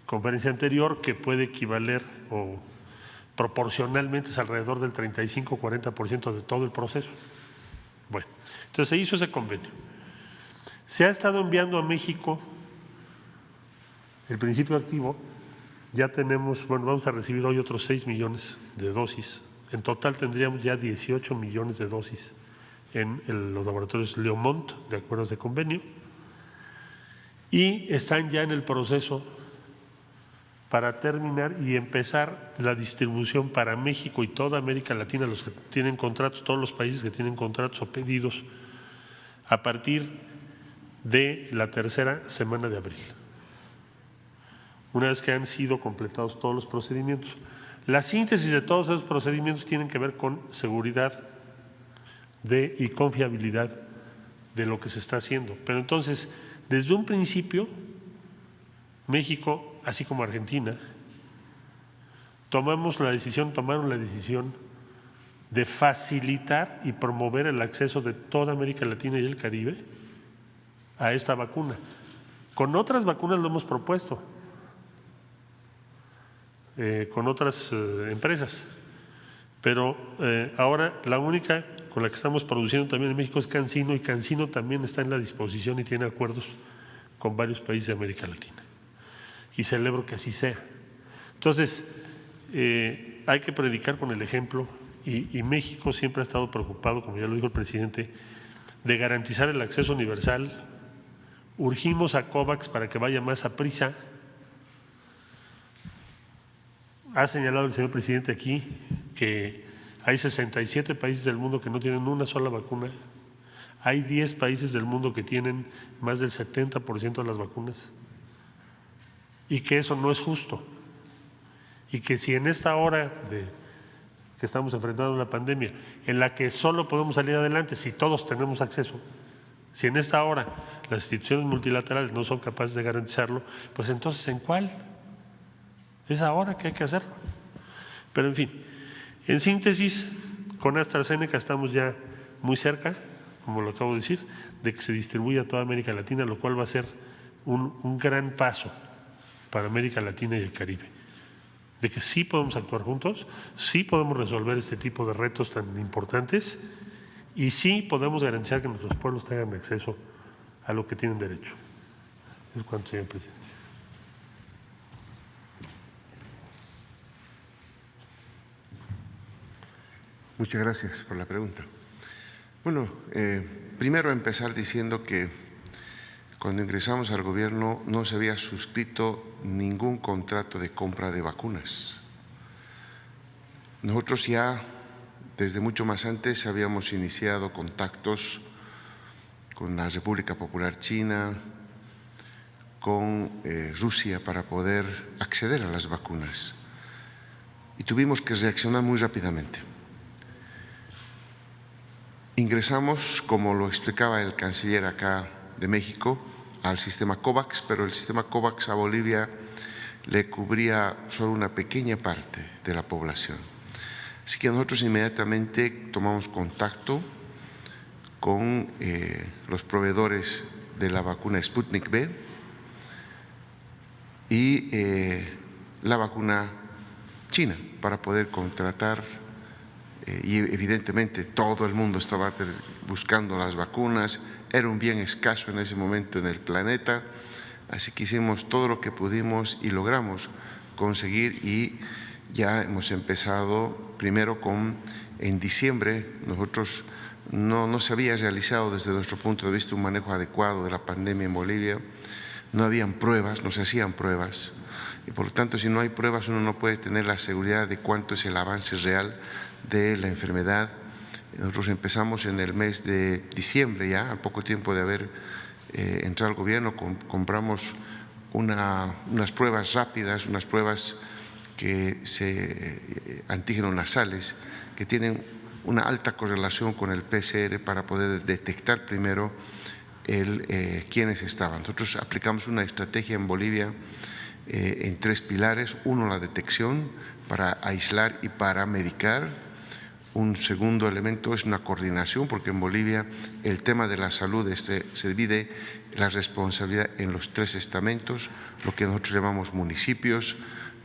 S6: conferencia anterior que puede equivaler o proporcionalmente es alrededor del 35-40% de todo el proceso. Bueno, entonces se hizo ese convenio. Se ha estado enviando a México el principio activo. Ya tenemos, bueno, vamos a recibir hoy otros 6 millones de dosis. En total tendríamos ya 18 millones de dosis en los laboratorios Leomont, de acuerdo a ese convenio, y están ya en el proceso para terminar y empezar la distribución para México y toda América Latina, los que tienen contratos, todos los países que tienen contratos o pedidos, a partir de la tercera semana de abril, una vez que han sido completados todos los procedimientos. La síntesis de todos esos procedimientos tienen que ver con seguridad y confiabilidad de lo que se está haciendo. Pero entonces, desde un principio, México, así como Argentina, tomaron la decisión de facilitar y promover el acceso de toda América Latina y el Caribe a esta vacuna. Con otras vacunas lo hemos propuesto, con otras empresas, pero ahora la única con la que estamos produciendo también en México es CanSino, y CanSino también está en la disposición y tiene acuerdos con varios países de América Latina. Y celebro que así sea. Entonces, hay que predicar con el ejemplo y México siempre ha estado preocupado, como ya lo dijo el presidente, de garantizar el acceso universal. Urgimos a COVAX para que vaya más a prisa. Ha señalado el señor presidente aquí que hay 67 países del mundo que no tienen una sola vacuna. Hay 10 países del mundo que tienen más del 70% de las vacunas. Y que eso no es justo. Y que si en esta hora que estamos enfrentando la pandemia, en la que solo podemos salir adelante si todos tenemos acceso, si en esta hora las instituciones multilaterales no son capaces de garantizarlo, pues entonces ¿en cuál? Es ahora que hay que hacerlo. Pero en fin, en síntesis, con AstraZeneca estamos ya muy cerca, como lo acabo de decir, de que se distribuya a toda América Latina, lo cual va a ser un gran paso para América Latina y el Caribe, de que sí podemos actuar juntos, sí podemos resolver este tipo de retos tan importantes y sí podemos garantizar que nuestros pueblos tengan acceso a lo que tienen derecho. Es cuanto, señor presidente.
S2: Muchas gracias por la pregunta. Bueno, primero empezar diciendo que cuando ingresamos al gobierno no se había suscrito ningún contrato de compra de vacunas. Nosotros ya desde mucho más antes habíamos iniciado contactos con la República Popular China, con Rusia para poder acceder a las vacunas y tuvimos que reaccionar muy rápidamente. Ingresamos, como lo explicaba el canciller acá de México, al sistema COVAX, pero el sistema COVAX a Bolivia le cubría solo una pequeña parte de la población. Así que nosotros inmediatamente tomamos contacto con los proveedores de la vacuna Sputnik V y la vacuna china para poder contratar y evidentemente todo el mundo estaba buscando las vacunas, era un bien escaso en ese momento en el planeta, así que hicimos todo lo que pudimos y logramos conseguir y ya hemos empezado primero en diciembre, nosotros no se había realizado desde nuestro punto de vista un manejo adecuado de la pandemia en Bolivia, no habían pruebas, no se hacían pruebas y por lo tanto si no hay pruebas uno no puede tener la seguridad de cuánto es el avance real de la enfermedad. Nosotros empezamos en el mes de diciembre ya, al poco tiempo de haber entrado al gobierno, compramos unas pruebas rápidas, unas pruebas antígenos nasales que tienen una alta correlación con el PCR para poder detectar primero quiénes estaban. Nosotros aplicamos una estrategia en Bolivia en 3 pilares. Uno, la detección para aislar y para medicar. Un segundo elemento es una coordinación, porque en Bolivia el tema de la salud se divide la responsabilidad en los 3 estamentos, lo que nosotros llamamos municipios,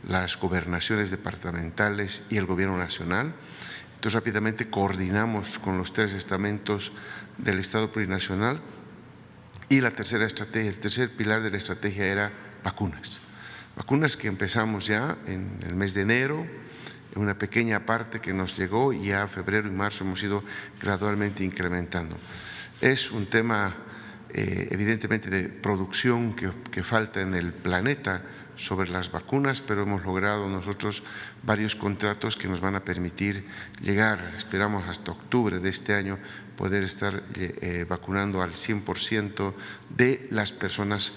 S2: las gobernaciones departamentales y el gobierno nacional. Entonces rápidamente coordinamos con los 3 estamentos del Estado plurinacional y la tercera estrategia, el tercer pilar de la estrategia era vacunas. Vacunas que empezamos ya en el mes de enero, una pequeña parte que nos llegó y ya febrero y marzo hemos ido gradualmente incrementando. Es un tema evidentemente de producción que falta en el planeta sobre las vacunas, pero hemos logrado nosotros varios contratos que nos van a permitir llegar, esperamos hasta octubre de este año, poder estar vacunando al 100% de las personas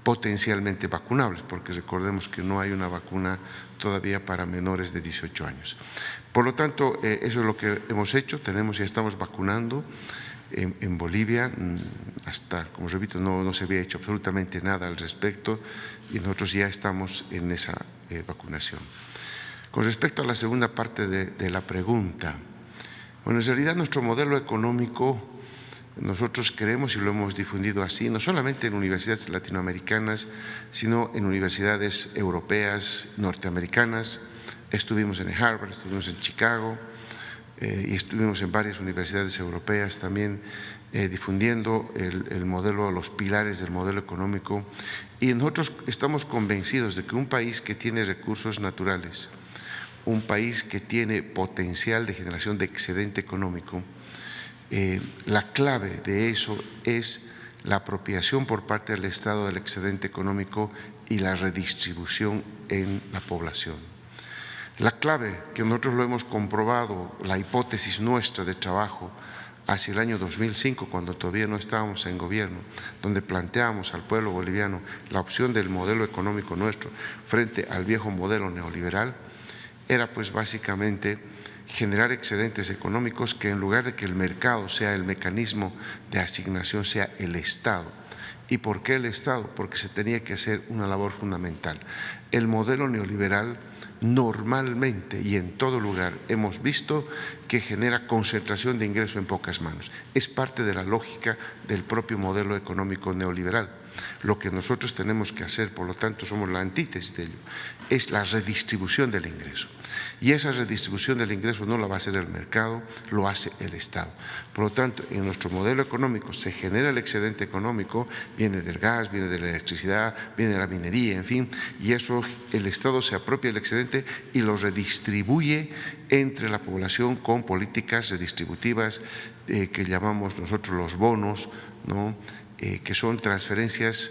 S2: potencialmente vacunables, porque recordemos que no hay una vacuna todavía para menores de 18 años. Por lo tanto, eso es lo que hemos hecho, ya estamos vacunando en Bolivia, hasta, como repito, no se había hecho absolutamente nada al respecto y nosotros ya estamos en esa vacunación. Con respecto a la segunda parte de la pregunta, bueno, en realidad nuestro modelo económico, nosotros creemos y lo hemos difundido así, no solamente en universidades latinoamericanas, sino en universidades europeas, norteamericanas. Estuvimos en Harvard, estuvimos en Chicago y estuvimos en varias universidades europeas también difundiendo el modelo, los pilares del modelo económico. Y nosotros estamos convencidos de que un país que tiene recursos naturales, un país que tiene potencial de generación de excedente económico, la clave de eso es la apropiación por parte del Estado del excedente económico y la redistribución en la población. La clave, que nosotros lo hemos comprobado, la hipótesis nuestra de trabajo hacia el año 2005, cuando todavía no estábamos en gobierno, donde planteamos al pueblo boliviano la opción del modelo económico nuestro frente al viejo modelo neoliberal, era pues básicamente generar excedentes económicos que en lugar de que el mercado sea el mecanismo de asignación, sea el Estado. ¿Y por qué el Estado? Porque se tenía que hacer una labor fundamental. El modelo neoliberal normalmente y en todo lugar hemos visto que genera concentración de ingreso en pocas manos. Es parte de la lógica del propio modelo económico neoliberal. Lo que nosotros tenemos que hacer, por lo tanto, somos la antítesis de ello, es la redistribución del ingreso. Y esa redistribución del ingreso no la va a hacer el mercado, lo hace el Estado. Por lo tanto, en nuestro modelo económico se genera el excedente económico, viene del gas, viene de la electricidad, viene de la minería, en fin, y eso el Estado se apropia del excedente y lo redistribuye entre la población con políticas redistributivas que llamamos nosotros los bonos, ¿no? Que son transferencias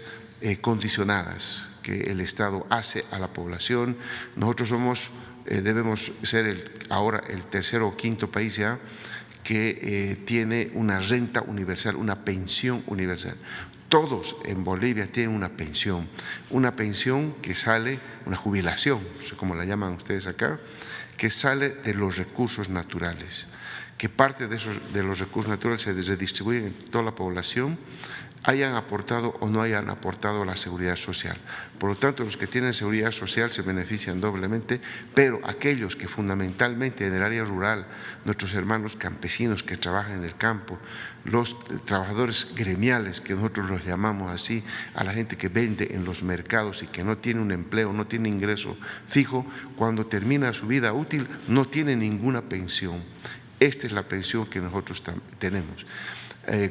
S2: condicionadas que el Estado hace a la población. Nosotros debemos ser ahora el tercer o quinto país ya que tiene una renta universal, una pensión universal. Todos en Bolivia tienen una pensión que sale, una jubilación, no sé cómo la llaman ustedes acá, que sale de los recursos naturales, que parte de los recursos naturales se redistribuyen en toda la población, hayan aportado o no hayan aportado a la seguridad social. Por lo tanto, los que tienen seguridad social se benefician doblemente, pero aquellos que fundamentalmente en el área rural, nuestros hermanos campesinos que trabajan en el campo, los trabajadores gremiales, que nosotros los llamamos así, a la gente que vende en los mercados y que no tiene un empleo, no tiene ingreso fijo, cuando termina su vida útil no tiene ninguna pensión. Esta es la pensión que nosotros tenemos.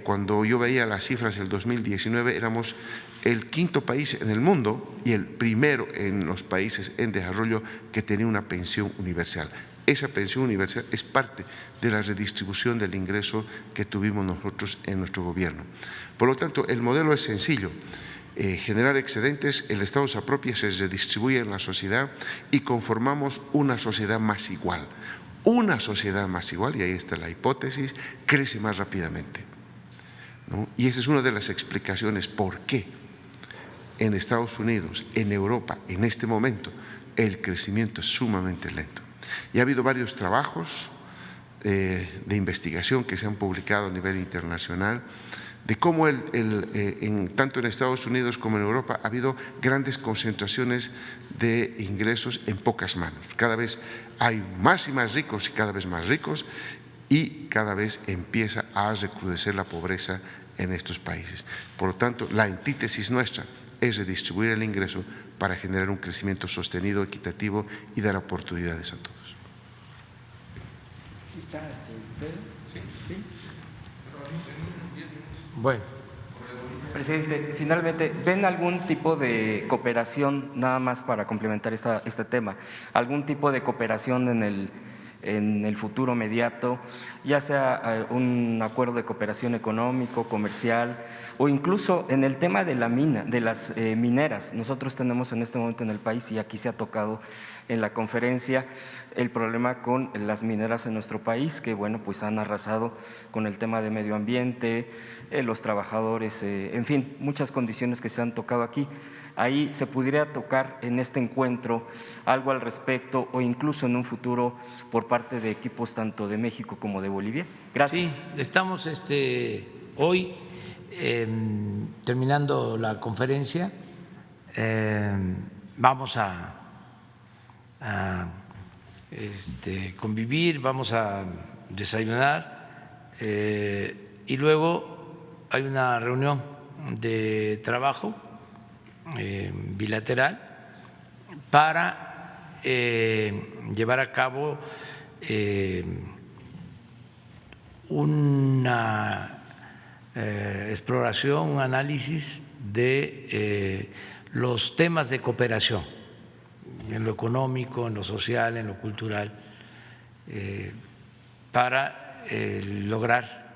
S2: Cuando yo veía las cifras del 2019, éramos el 5º país en el mundo y el primero en los países en desarrollo que tenía una pensión universal. Esa pensión universal es parte de la redistribución del ingreso que tuvimos nosotros en nuestro gobierno. Por lo tanto, el modelo es sencillo. Generar excedentes, el Estado se apropia, se redistribuye en la sociedad y conformamos una sociedad más igual. Una sociedad más igual, y ahí está la hipótesis, crece más rápidamente, ¿no? Y esa es una de las explicaciones por qué en Estados Unidos, en Europa, en este momento, el crecimiento es sumamente lento. Y ha habido varios trabajos de investigación que se han publicado a nivel internacional de cómo tanto en Estados Unidos como en Europa ha habido grandes concentraciones de ingresos en pocas manos. Cada vez hay más y más ricos y cada vez más ricos, y cada vez empieza a recrudecer la pobreza en estos países. Por lo tanto, la antítesis nuestra es redistribuir el ingreso para generar un crecimiento sostenido, equitativo y dar oportunidades a todos.
S1: Bueno.
S5: Presidente, finalmente, ¿ven algún tipo de cooperación, nada más para complementar este tema, algún tipo de cooperación en el futuro inmediato, ya sea un acuerdo de cooperación económico, comercial o incluso en el tema de las mineras? Nosotros tenemos en este momento en el país, y aquí se ha tocado en la conferencia, el problema con las mineras en nuestro país, que bueno, pues han arrasado con el tema de medio ambiente, los trabajadores, en fin, muchas condiciones que se han tocado aquí. Ahí se pudiera tocar en este encuentro algo al respecto, o incluso en un futuro por parte de equipos tanto de México como de Bolivia. Gracias.
S1: Sí, estamos hoy terminando la conferencia, vamos a convivir, vamos a desayunar y luego hay una reunión de trabajo bilateral para llevar a cabo una exploración, un análisis de los temas de cooperación en lo económico, en lo social, en lo cultural, para lograr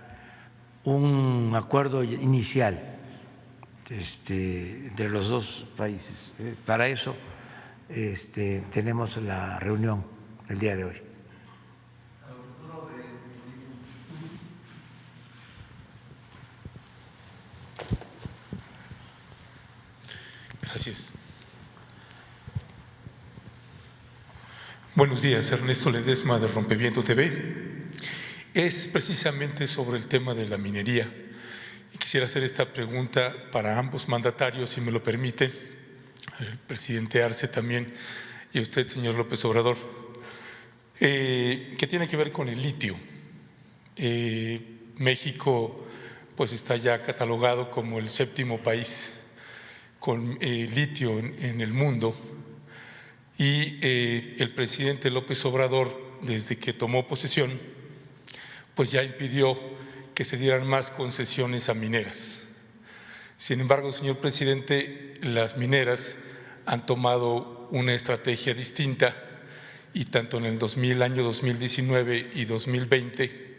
S1: un acuerdo inicial entre los dos países. Para eso tenemos la reunión el día de hoy.
S7: Gracias. Buenos días, Ernesto Ledesma de Rompeviento TV. Es precisamente sobre el tema de la minería. Y quisiera hacer esta pregunta para ambos mandatarios, si me lo permite, el presidente Arce también y usted, señor López Obrador, que tiene que ver con el litio. México pues está ya catalogado como el 7º país con litio en el mundo, y el presidente López Obrador, desde que tomó posesión, pues ya impidió que se dieran más concesiones a mineras. Sin embargo, señor presidente, las mineras han tomado una estrategia distinta, y tanto en el año 2019 y 2020,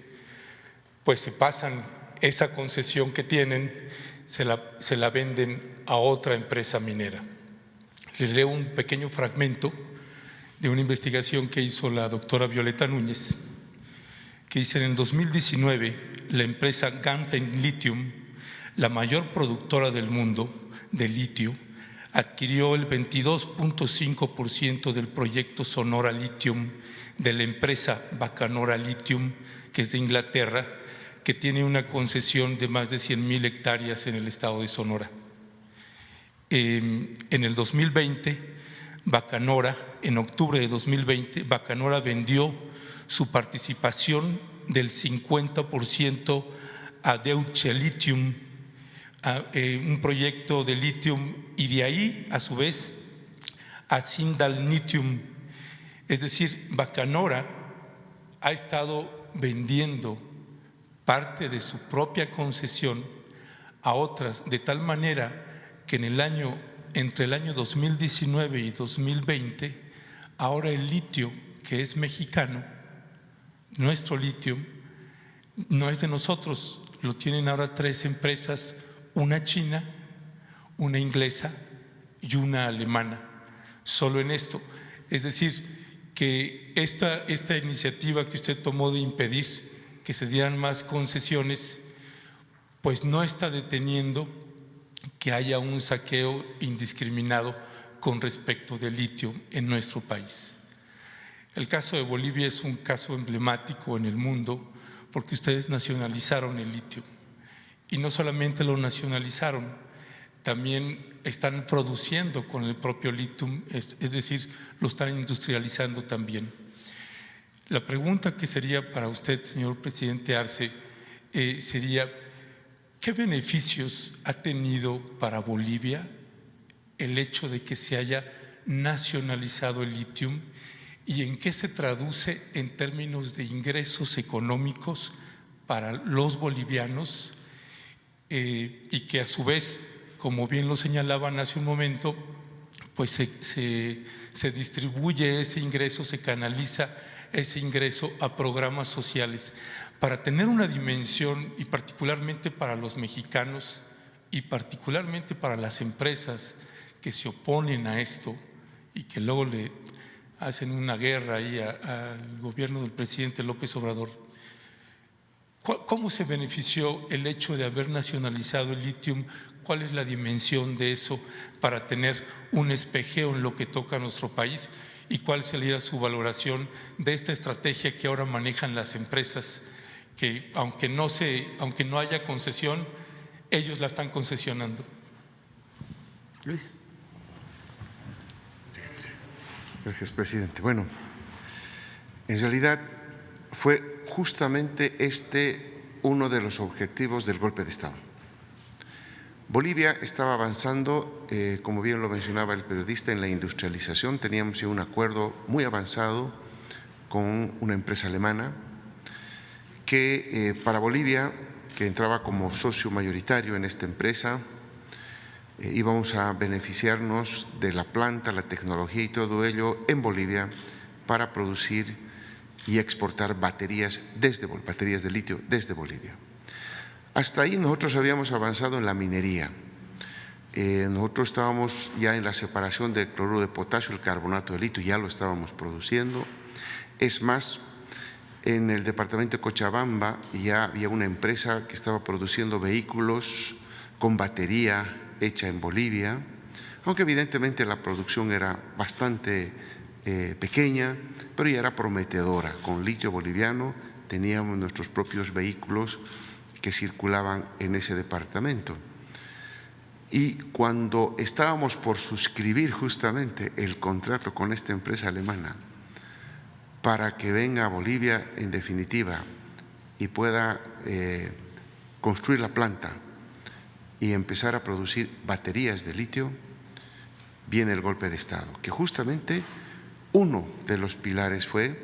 S7: pues se pasan esa concesión que tienen, se la venden a otra empresa minera. Les leo un pequeño fragmento de una investigación que hizo la doctora Violeta Núñez, que dice: en el 2019, la empresa Ganfeng Lithium, la mayor productora del mundo de litio, adquirió el 22.5% del proyecto Sonora Lithium de la empresa Bacanora Lithium, que es de Inglaterra, que tiene una concesión de más de 100,000 hectáreas en el estado de Sonora. En el 2020, Bacanora, en octubre de 2020, Bacanora vendió su participación del 50% a Deutsche Lithium, un proyecto de litio, y de ahí, a su vez, a Sindal Lithium. Es decir, Bacanora ha estado vendiendo parte de su propia concesión a otras, de tal manera que entre el año 2019 y 2020, ahora el litio, que es mexicano, nuestro litio, no es de nosotros, lo tienen ahora 3 empresas, una china, una inglesa y una alemana, solo en esto. Es decir, que esta iniciativa que usted tomó de impedir que se dieran más concesiones, pues no está deteniendo que haya un saqueo indiscriminado con respecto del litio en nuestro país. El caso de Bolivia es un caso emblemático en el mundo porque ustedes nacionalizaron el litio y no solamente lo nacionalizaron, también están produciendo con el propio litio, es decir, lo están industrializando también. La pregunta que sería para usted, señor presidente Arce, sería: ¿qué beneficios ha tenido para Bolivia el hecho de que se haya nacionalizado el litio y en qué se traduce en términos de ingresos económicos para los bolivianos y que a su vez, como bien lo señalaban hace un momento, pues se distribuye ese ingreso, se canaliza ese ingreso a programas sociales? Para tener una dimensión, y particularmente para los mexicanos y particularmente para las empresas que se oponen a esto y que luego le hacen una guerra ahí al gobierno del presidente López Obrador, ¿cómo se benefició el hecho de haber nacionalizado el litio? ¿Cuál es la dimensión de eso para tener un espejeo en lo que toca a nuestro país? ¿Y cuál sería su valoración de esta estrategia que ahora manejan las empresas, que aunque no haya concesión, ellos la están concesionando?
S2: Luis. Gracias, presidente. Bueno, en realidad fue justamente uno de los objetivos del golpe de Estado. Bolivia estaba avanzando, como bien lo mencionaba el periodista, en la industrialización. Teníamos ya un acuerdo muy avanzado con una empresa alemana que para Bolivia, que entraba como socio mayoritario en esta empresa, íbamos a beneficiarnos de la planta, la tecnología y todo ello en Bolivia para producir y exportar baterías de litio desde Bolivia. Hasta ahí nosotros habíamos avanzado en la minería. Nosotros estábamos ya en la separación del cloruro de potasio, el carbonato de litio, ya lo estábamos produciendo. Es más, en el departamento de Cochabamba ya había una empresa que estaba produciendo vehículos con batería hecha en Bolivia, aunque evidentemente la producción era bastante pequeña, pero ya era prometedora. Con litio boliviano teníamos nuestros propios vehículos que circulaban en ese departamento. Y cuando estábamos por suscribir justamente el contrato con esta empresa alemana para que venga a Bolivia en definitiva y pueda construir la planta y empezar a producir baterías de litio, viene el golpe de Estado, que justamente uno de los pilares fue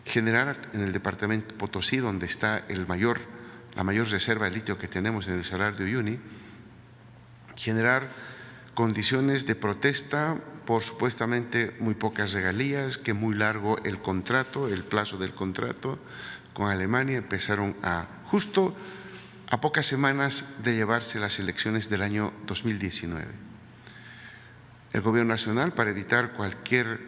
S2: generar en el departamento Potosí, donde está la mayor reserva de litio que tenemos en el Salar de Uyuni, generar condiciones de protesta por supuestamente muy pocas regalías, que muy largo el contrato, el plazo del contrato con Alemania. Empezaron justo a pocas semanas de llevarse las elecciones del año 2019. El Gobierno Nacional, para evitar cualquier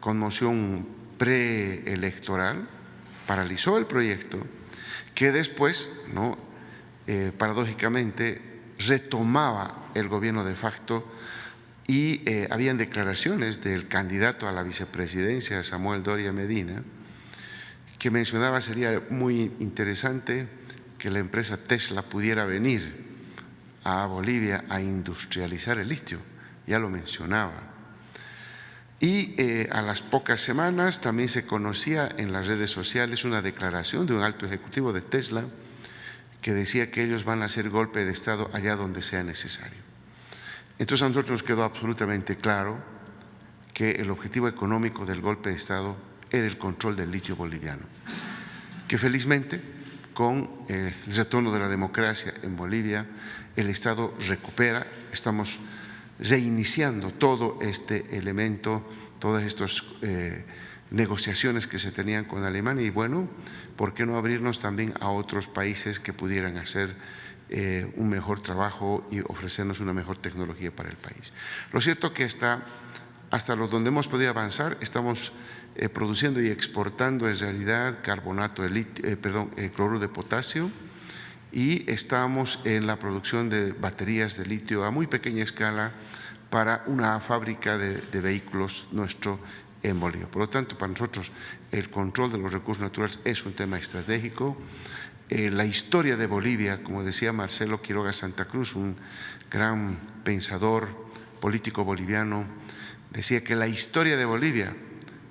S2: conmoción preelectoral, paralizó el proyecto, que después, paradójicamente, retomaba el gobierno de facto y habían declaraciones del candidato a la vicepresidencia, Samuel Doria Medina, que mencionaba sería muy interesante que la empresa Tesla pudiera venir a Bolivia a industrializar el litio, ya lo mencionaba. Y a las pocas semanas también se conocía en las redes sociales una declaración de un alto ejecutivo de Tesla que decía que ellos van a hacer golpe de Estado allá donde sea necesario. Entonces a nosotros nos quedó absolutamente claro que el objetivo económico del golpe de Estado era el control del litio boliviano, que felizmente con el retorno de la democracia en Bolivia el Estado recupera, estamos reiniciando todo este elemento, todas estas negociaciones que se tenían con Alemania y bueno, ¿por qué no abrirnos también a otros países que pudieran hacer un mejor trabajo y ofrecernos una mejor tecnología para el país? Lo cierto que hasta donde hemos podido avanzar, estamos produciendo y exportando en realidad carbonato de cloruro de potasio y estamos en la producción de baterías de litio a muy pequeña escala para una fábrica de vehículos nuestro en Bolivia. Por lo tanto, para nosotros el control de los recursos naturales es un tema estratégico. La historia de Bolivia, como decía Marcelo Quiroga Santa Cruz, un gran pensador político boliviano, decía que la historia de Bolivia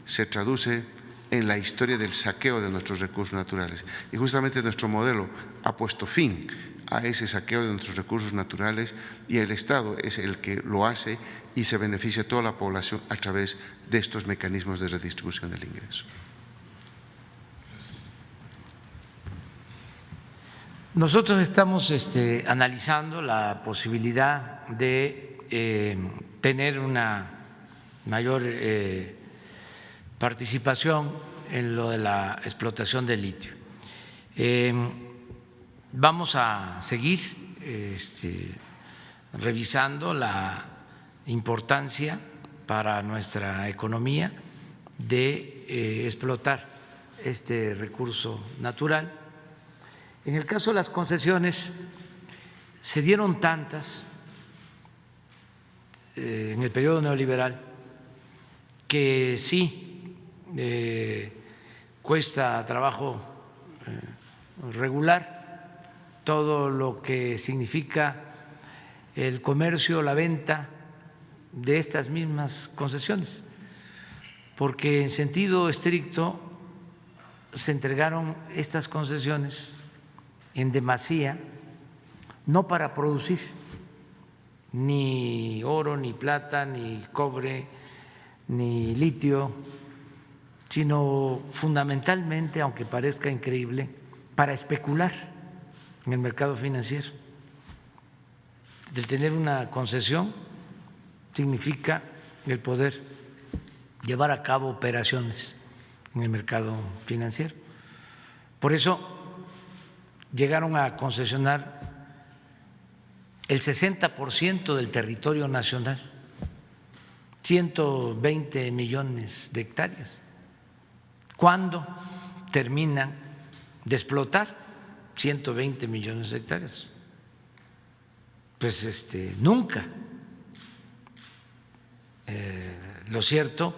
S2: se traduce en la historia del saqueo de nuestros recursos naturales. Y justamente nuestro modelo ha puesto fin a ese saqueo de nuestros recursos naturales y el Estado es el que lo hace y se beneficia a toda la población a través de estos mecanismos de redistribución del ingreso.
S1: Nosotros estamos analizando la posibilidad de tener una mayor participación en lo de la explotación del litio. Vamos a seguir revisando la importancia para nuestra economía de explotar este recurso natural. En el caso de las concesiones, se dieron tantas en el periodo neoliberal que sí cuesta trabajo regular todo lo que significa el comercio, la venta de estas mismas concesiones, porque en sentido estricto se entregaron estas concesiones en demasía, no para producir ni oro, ni plata, ni cobre, ni litio, sino fundamentalmente, aunque parezca increíble, para especular en el mercado financiero. El tener una concesión significa el poder llevar a cabo operaciones en el mercado financiero. Por eso llegaron a concesionar el 60% del territorio nacional, 120 millones de hectáreas. ¿Cuándo terminan de explotar 120 millones de hectáreas? Pues nunca. Lo cierto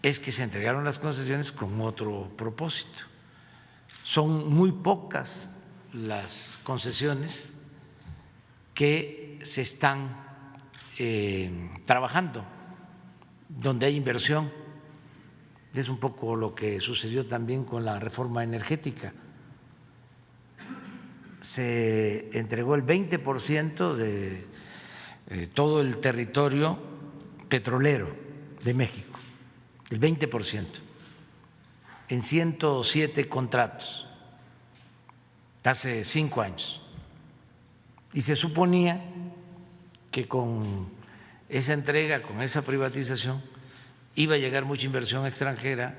S1: es que se entregaron las concesiones con otro propósito. Son muy pocas las concesiones que se están trabajando, donde hay inversión. Es un poco lo que sucedió también con la reforma energética. Se entregó el 20% de todo el territorio petrolero de México, el 20%, en 107 contratos, hace 5 años. Y se suponía que con esa entrega, con esa privatización, iba a llegar mucha inversión extranjera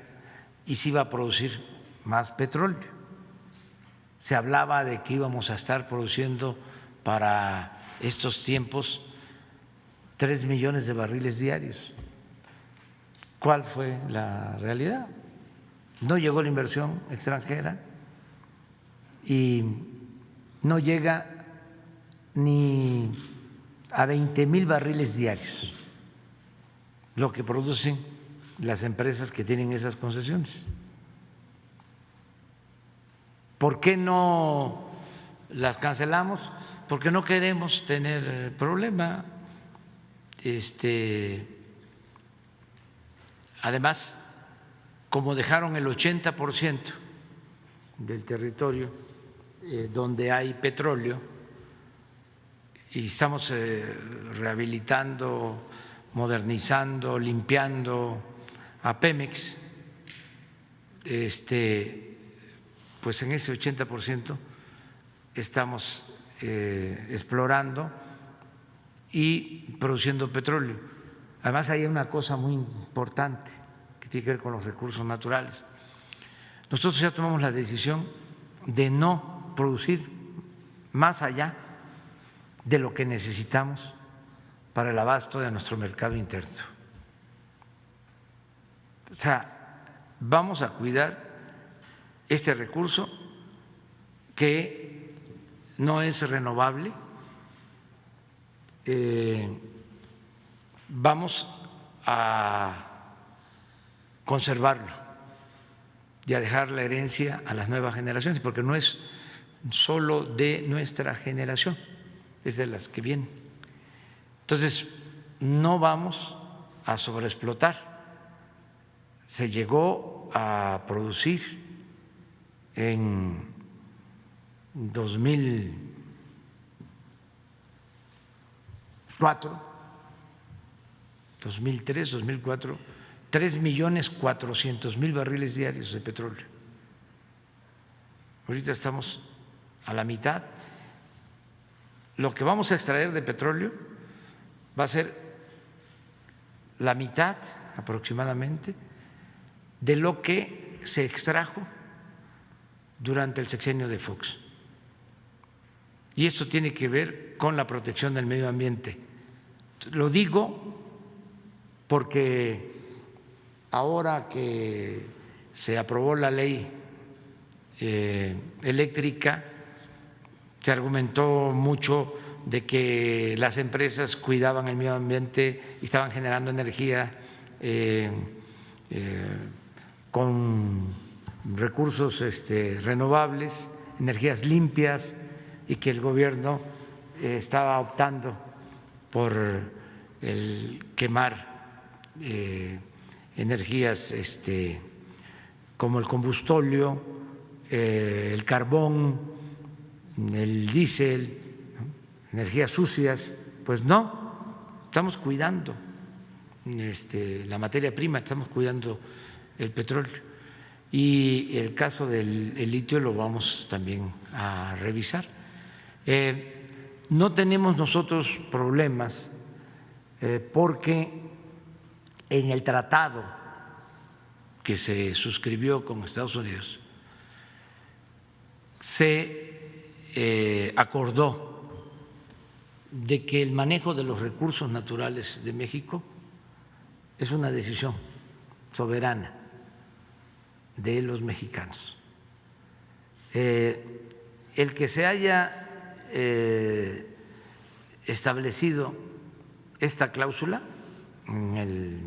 S1: y se iba a producir más petróleo. Se hablaba de que íbamos a estar produciendo para estos tiempos 3 millones de barriles diarios. ¿Cuál fue la realidad? No llegó la inversión extranjera y no llega ni a 20,000 barriles diarios lo que producen las empresas que tienen esas concesiones. ¿Por qué no las cancelamos? Porque no queremos tener problema. Además, como dejaron el 80% del territorio donde hay petróleo y estamos rehabilitando, modernizando, limpiando a Pemex, pues en ese 80% estamos explorando y produciendo petróleo. Además, hay una cosa muy importante que tiene que ver con los recursos naturales. Nosotros ya tomamos la decisión de no producir más allá de lo que necesitamos para el abasto de nuestro mercado interno. O sea, vamos a cuidar este recurso que no es renovable. Vamos a conservarlo y a dejar la herencia a las nuevas generaciones, porque no es solo de nuestra generación, es de las que vienen. Entonces, no vamos a sobreexplotar. Se llegó a producir en 2004, 2003, 2004, 3.400.000 barriles diarios de petróleo. Ahorita estamos a la mitad. Lo que vamos a extraer de petróleo va a ser la mitad aproximadamente de lo que se extrajo durante el sexenio de Fox. Y esto tiene que ver con la protección del medio ambiente. Lo digo porque ahora que se aprobó la ley eléctrica, se argumentó mucho de que las empresas cuidaban el medio ambiente y estaban generando energía con recursos renovables, energías limpias, y que el gobierno estaba optando por el quemar energías como el combustóleo, el carbón, el diésel, energías sucias. Pues no, estamos cuidando la materia prima, estamos cuidando el petróleo. Y el caso del litio lo vamos también a revisar. No tenemos nosotros problemas porque en el tratado que se suscribió con Estados Unidos se acordó de que el manejo de los recursos naturales de México es una decisión soberana de los mexicanos. El que se haya establecido esta cláusula en el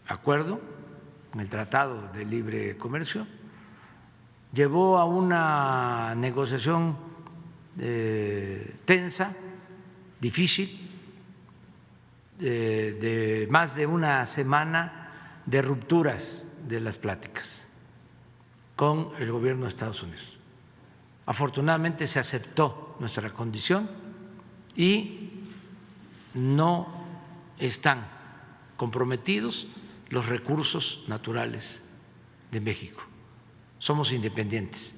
S1: acuerdo, en el Tratado de Libre Comercio, llevó a una negociación tensa, difícil, de más de una semana de rupturas de las pláticas con el gobierno de Estados Unidos. Afortunadamente se aceptó nuestra condición y no están comprometidos los recursos naturales de México. Somos independientes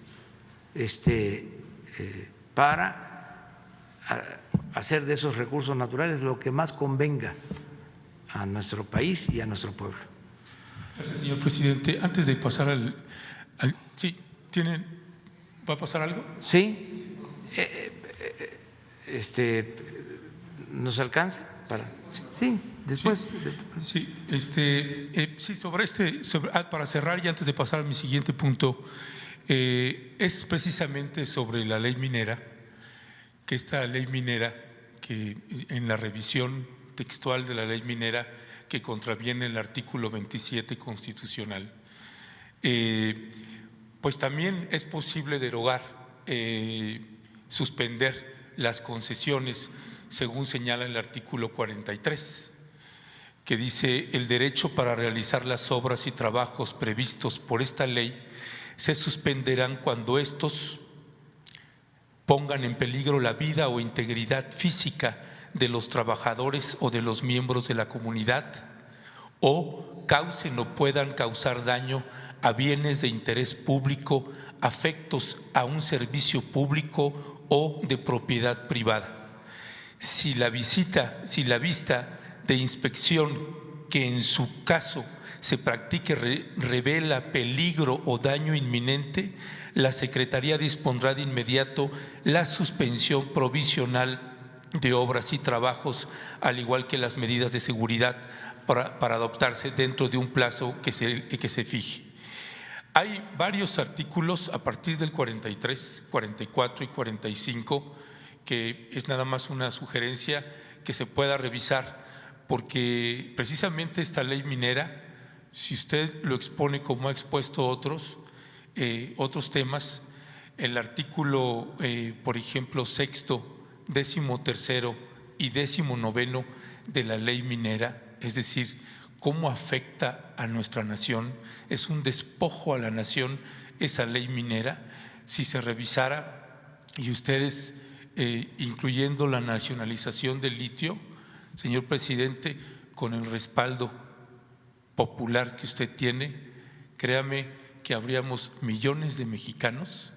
S1: para hacer de esos recursos naturales lo que más convenga a nuestro país y a nuestro pueblo.
S7: Gracias, señor presidente. Antes de pasar sí, ¿va a pasar algo?
S1: Sí, ¿nos alcanza para? Sí, después.
S7: Sí, sí, para cerrar y antes de pasar a mi siguiente punto, es precisamente sobre la ley minera, que esta ley minera, que en la revisión textual de la ley minera, que contraviene el artículo 27 constitucional, pues también es posible derogar, suspender las concesiones, según señala el artículo 43, que dice: el derecho para realizar las obras y trabajos previstos por esta ley se suspenderán cuando estos pongan en peligro la vida o integridad física de los trabajadores o de los miembros de la comunidad, o causen o puedan causar daño a bienes de interés público, afectos a un servicio público o de propiedad privada. Si la vista de inspección que en su caso se practique revela peligro o daño inminente, la Secretaría dispondrá de inmediato la suspensión provisional de obras y trabajos, al igual que las medidas de seguridad para adoptarse dentro de un plazo que se fije. Hay varios artículos a partir del 43, 44 y 45 que es nada más una sugerencia que se pueda revisar, porque precisamente esta ley minera, si usted lo expone como ha expuesto otros temas, el artículo, por ejemplo, 6º, 13º y 19º de la ley minera, es decir, cómo afecta a nuestra nación, es un despojo a la nación esa ley minera. Si se revisara y ustedes, incluyendo la nacionalización del litio, señor presidente, con el respaldo popular que usted tiene, créame que habríamos millones de mexicanos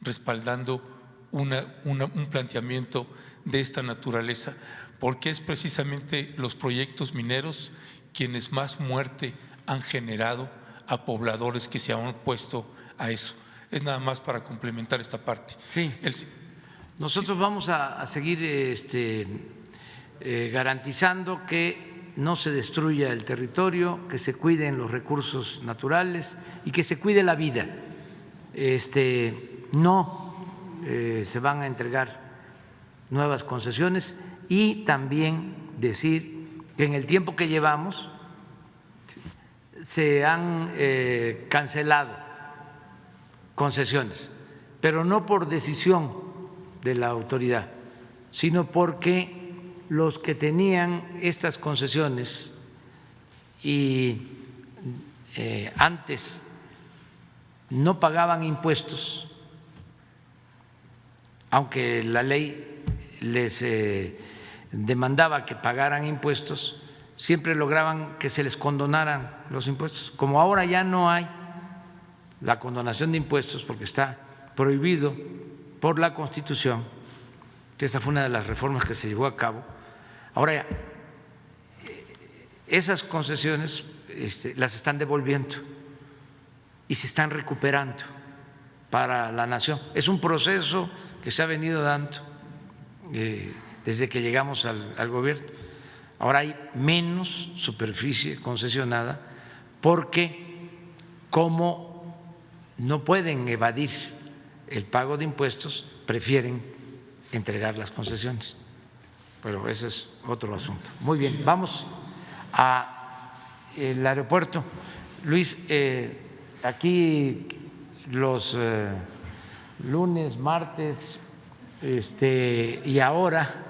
S7: respaldando un planteamiento de esta naturaleza, porque es precisamente los proyectos mineros quienes más muerte han generado a pobladores que se han opuesto a eso. Es nada más para complementar esta parte.
S1: Sí. Nosotros vamos a seguir garantizando que no se destruya el territorio, que se cuiden los recursos naturales y que se cuide la vida. No se van a entregar nuevas concesiones, y también decir que en el tiempo que llevamos se han cancelado concesiones, pero no por decisión de la autoridad, sino porque los que tenían estas concesiones y antes no pagaban impuestos, aunque la ley les demandaba que pagaran impuestos, siempre lograban que se les condonaran los impuestos. Como ahora ya no hay la condonación de impuestos porque está prohibido por la Constitución, que esa fue una de las reformas que se llevó a cabo, ahora esas concesiones las están devolviendo y se están recuperando para la nación. Es un proceso que se ha venido dando desde que llegamos al gobierno. Ahora hay menos superficie concesionada porque, como no pueden evadir el pago de impuestos, prefieren entregar las concesiones. Pero ese es otro asunto. Muy bien, vamos al aeropuerto. Luis, aquí los lunes, martes y ahora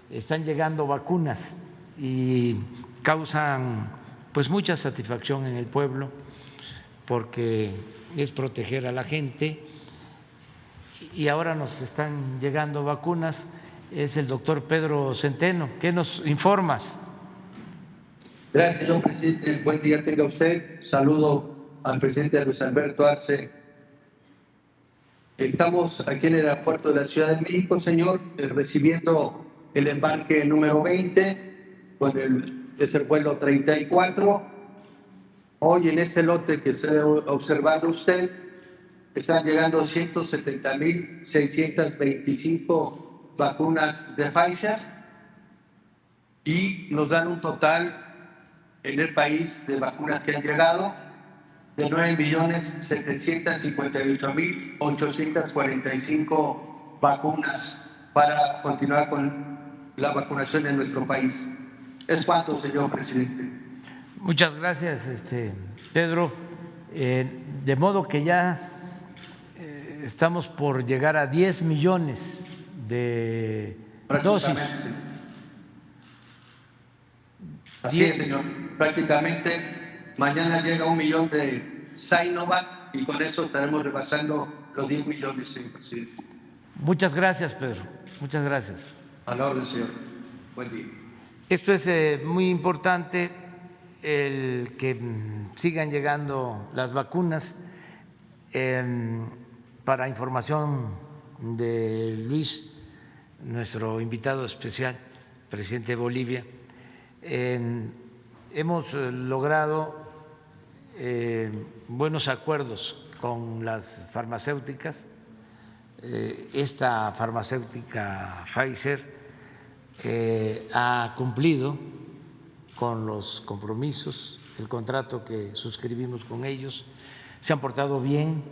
S1: están llegando vacunas y causan pues mucha satisfacción en el pueblo, porque es proteger a la gente, y ahora nos están llegando vacunas. Es el doctor Pedro Centeno. ¿Qué nos informas?
S8: Gracias, señor presidente. Buen día tenga usted. Saludo al presidente Luis Alberto Arce. Estamos aquí en el aeropuerto de la Ciudad de México, señor, recibiendo el embarque número 20, es el vuelo 34. Hoy en este lote que está observando usted, están llegando 170.625 vacunas de Pfizer y nos dan un total en el país de vacunas que han llegado de 9.758.845 vacunas para continuar con la vacunación en nuestro país. ¿Es cuánto, señor presidente?
S1: Muchas gracias, Pedro. de modo que ya estamos por llegar a 10 millones de dosis.
S8: Sí. Así es, señor. Prácticamente mañana llega 1 millón de Sinovac y con eso estaremos rebasando los 10 millones, señor presidente.
S1: Muchas gracias, Pedro. Muchas gracias.
S8: A la orden, señor. Buen día.
S1: Esto es muy importante, el que sigan llegando las vacunas. Para información de Luis, nuestro invitado especial, presidente de Bolivia, hemos logrado buenos acuerdos con las farmacéuticas. Esta farmacéutica Pfizer ha cumplido con los compromisos, el contrato que suscribimos con ellos, se han portado bien.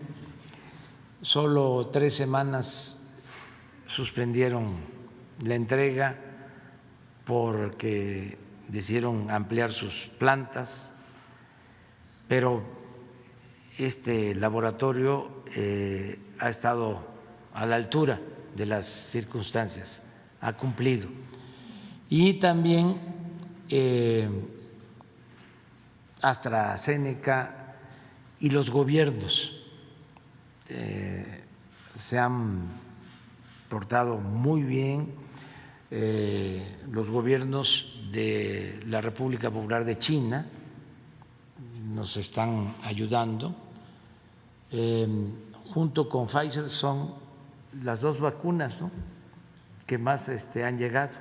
S1: Solo 3 semanas suspendieron la entrega porque decidieron ampliar sus plantas, pero este laboratorio ha estado a la altura de las circunstancias, ha cumplido. Y también AstraZeneca y los gobiernos se han portado muy bien. Los gobiernos de la República Popular de China nos están ayudando. Junto con Pfizer son las 2 vacunas, ¿no?, que más han llegado.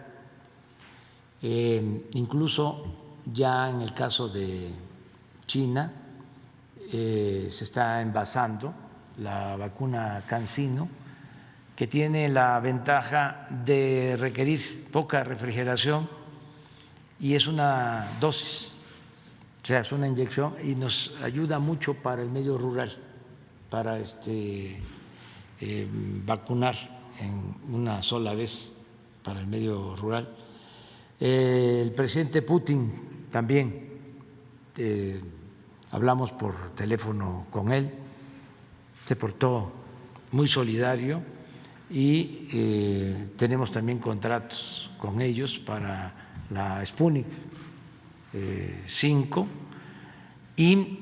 S1: Incluso ya en el caso de China se está envasando la vacuna CanSino, que tiene la ventaja de requerir poca refrigeración y es una dosis, o sea, es una inyección y nos ayuda mucho para el medio rural, para vacunar en una sola vez para el medio rural. El presidente Putin también, hablamos por teléfono con él, se portó muy solidario y tenemos también contratos con ellos para la Sputnik 5 y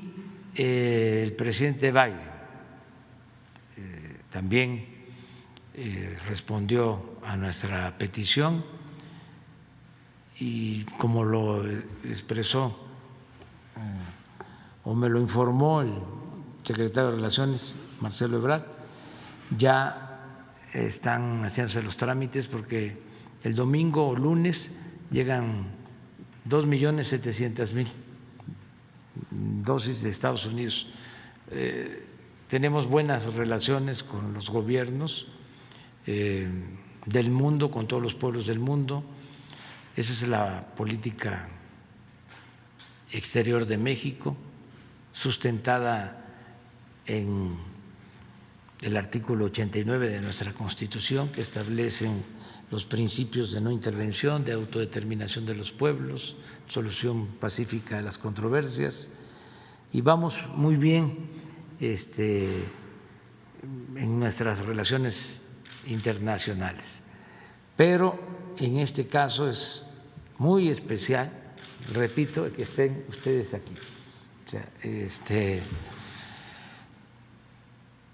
S1: el presidente Biden también respondió a nuestra petición y como lo expresó o me lo informó el secretario de Relaciones, Marcelo Ebrard, ya están haciéndose los trámites porque el domingo o lunes llegan 2.700.000 dosis de Estados Unidos. Tenemos buenas relaciones con los gobiernos del mundo, con todos los pueblos del mundo. Esa es la política exterior de México, sustentada en el artículo 89 de nuestra Constitución, que establecen los principios de no intervención, de autodeterminación de los pueblos, solución pacífica de las controversias, y vamos muy bien en nuestras relaciones internacionales. Pero en este caso es muy especial, repito, que estén ustedes aquí. O sea,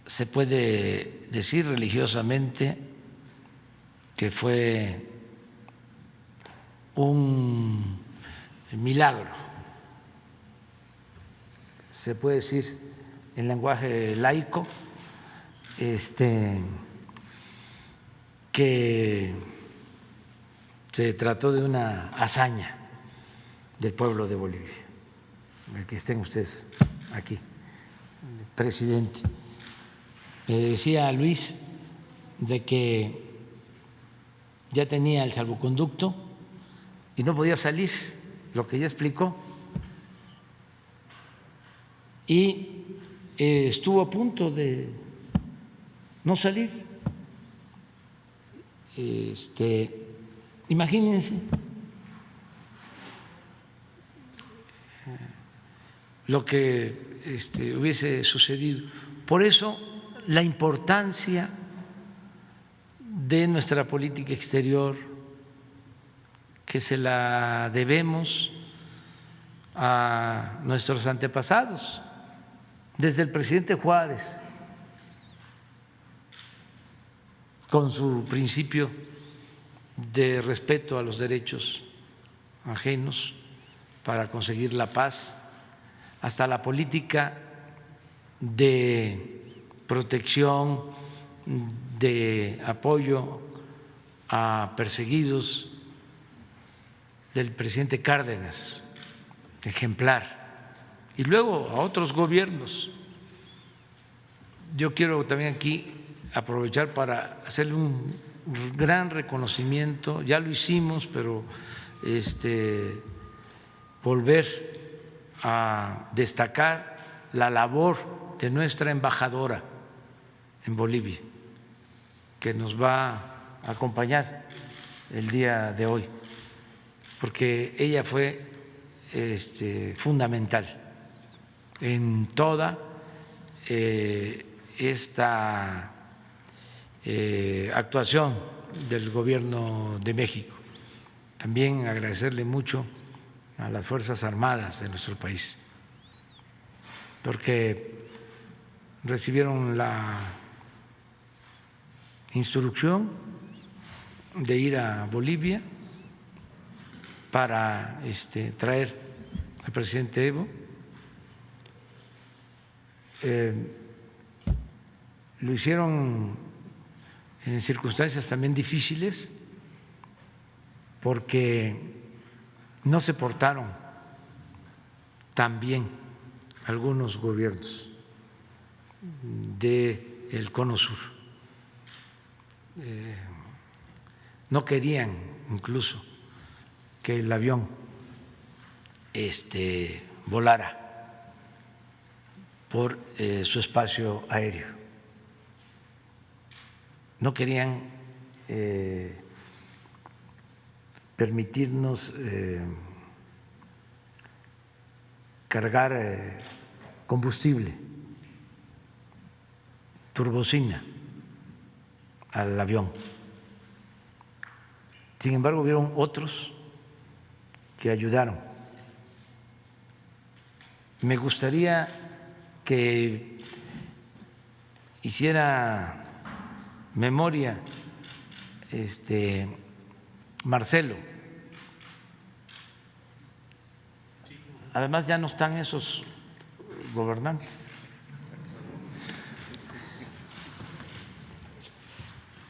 S1: se puede decir religiosamente que fue un milagro, se puede decir en lenguaje laico, que se trató de una hazaña del pueblo de Bolivia, el que estén ustedes aquí, presidente. Me decía Luis de que ya tenía el salvoconducto y no podía salir, lo que ya explicó, y estuvo a punto de no salir. Imagínense, lo que hubiese sucedido. Por eso la importancia de nuestra política exterior, que se la debemos a nuestros antepasados, desde el presidente Juárez, con su principio de respeto a los derechos ajenos para conseguir la paz, hasta la política de protección, de apoyo a perseguidos del presidente Cárdenas, ejemplar, y luego a otros gobiernos. Yo quiero también aquí aprovechar para hacerle un gran reconocimiento, ya lo hicimos, pero volver a destacar la labor de nuestra embajadora en Bolivia, que nos va a acompañar el día de hoy, porque ella fue fundamental en toda esta actuación del Gobierno de México. También agradecerle mucho a las Fuerzas Armadas de nuestro país, porque recibieron la instrucción de ir a Bolivia para traer al presidente Evo. Lo hicieron en circunstancias también difíciles, porque no se portaron tan bien algunos gobiernos del Cono Sur. No querían incluso que el avión volara por su espacio aéreo. No querían permitirnos cargar combustible, turbocina al avión. Sin embargo, hubieron otros que ayudaron. Me gustaría que hiciera memoria Marcelo. Además, ya no están esos gobernantes.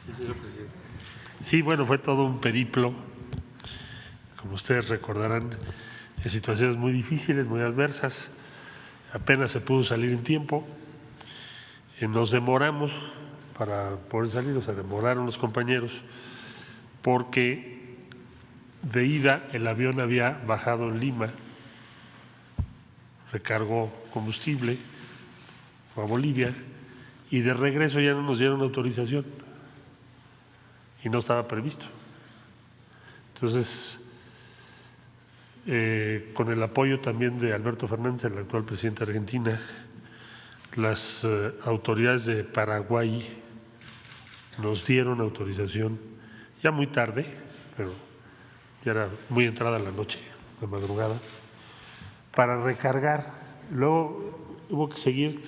S6: Sí, señor presidente. Sí, bueno, fue todo un periplo, como ustedes recordarán, en situaciones muy difíciles, muy adversas. Apenas se pudo salir en tiempo. Nos demoramos para poder salir, o sea, demoraron los compañeros, porque de ida el avión había bajado en Lima, recargó combustible, fue a Bolivia, y de regreso ya no nos dieron autorización y no estaba previsto. Entonces, con el apoyo también de Alberto Fernández, el actual presidente de Argentina, las autoridades de Paraguay nos dieron autorización ya muy tarde, pero ya era muy entrada la noche, de madrugada, para recargar. Luego hubo que seguir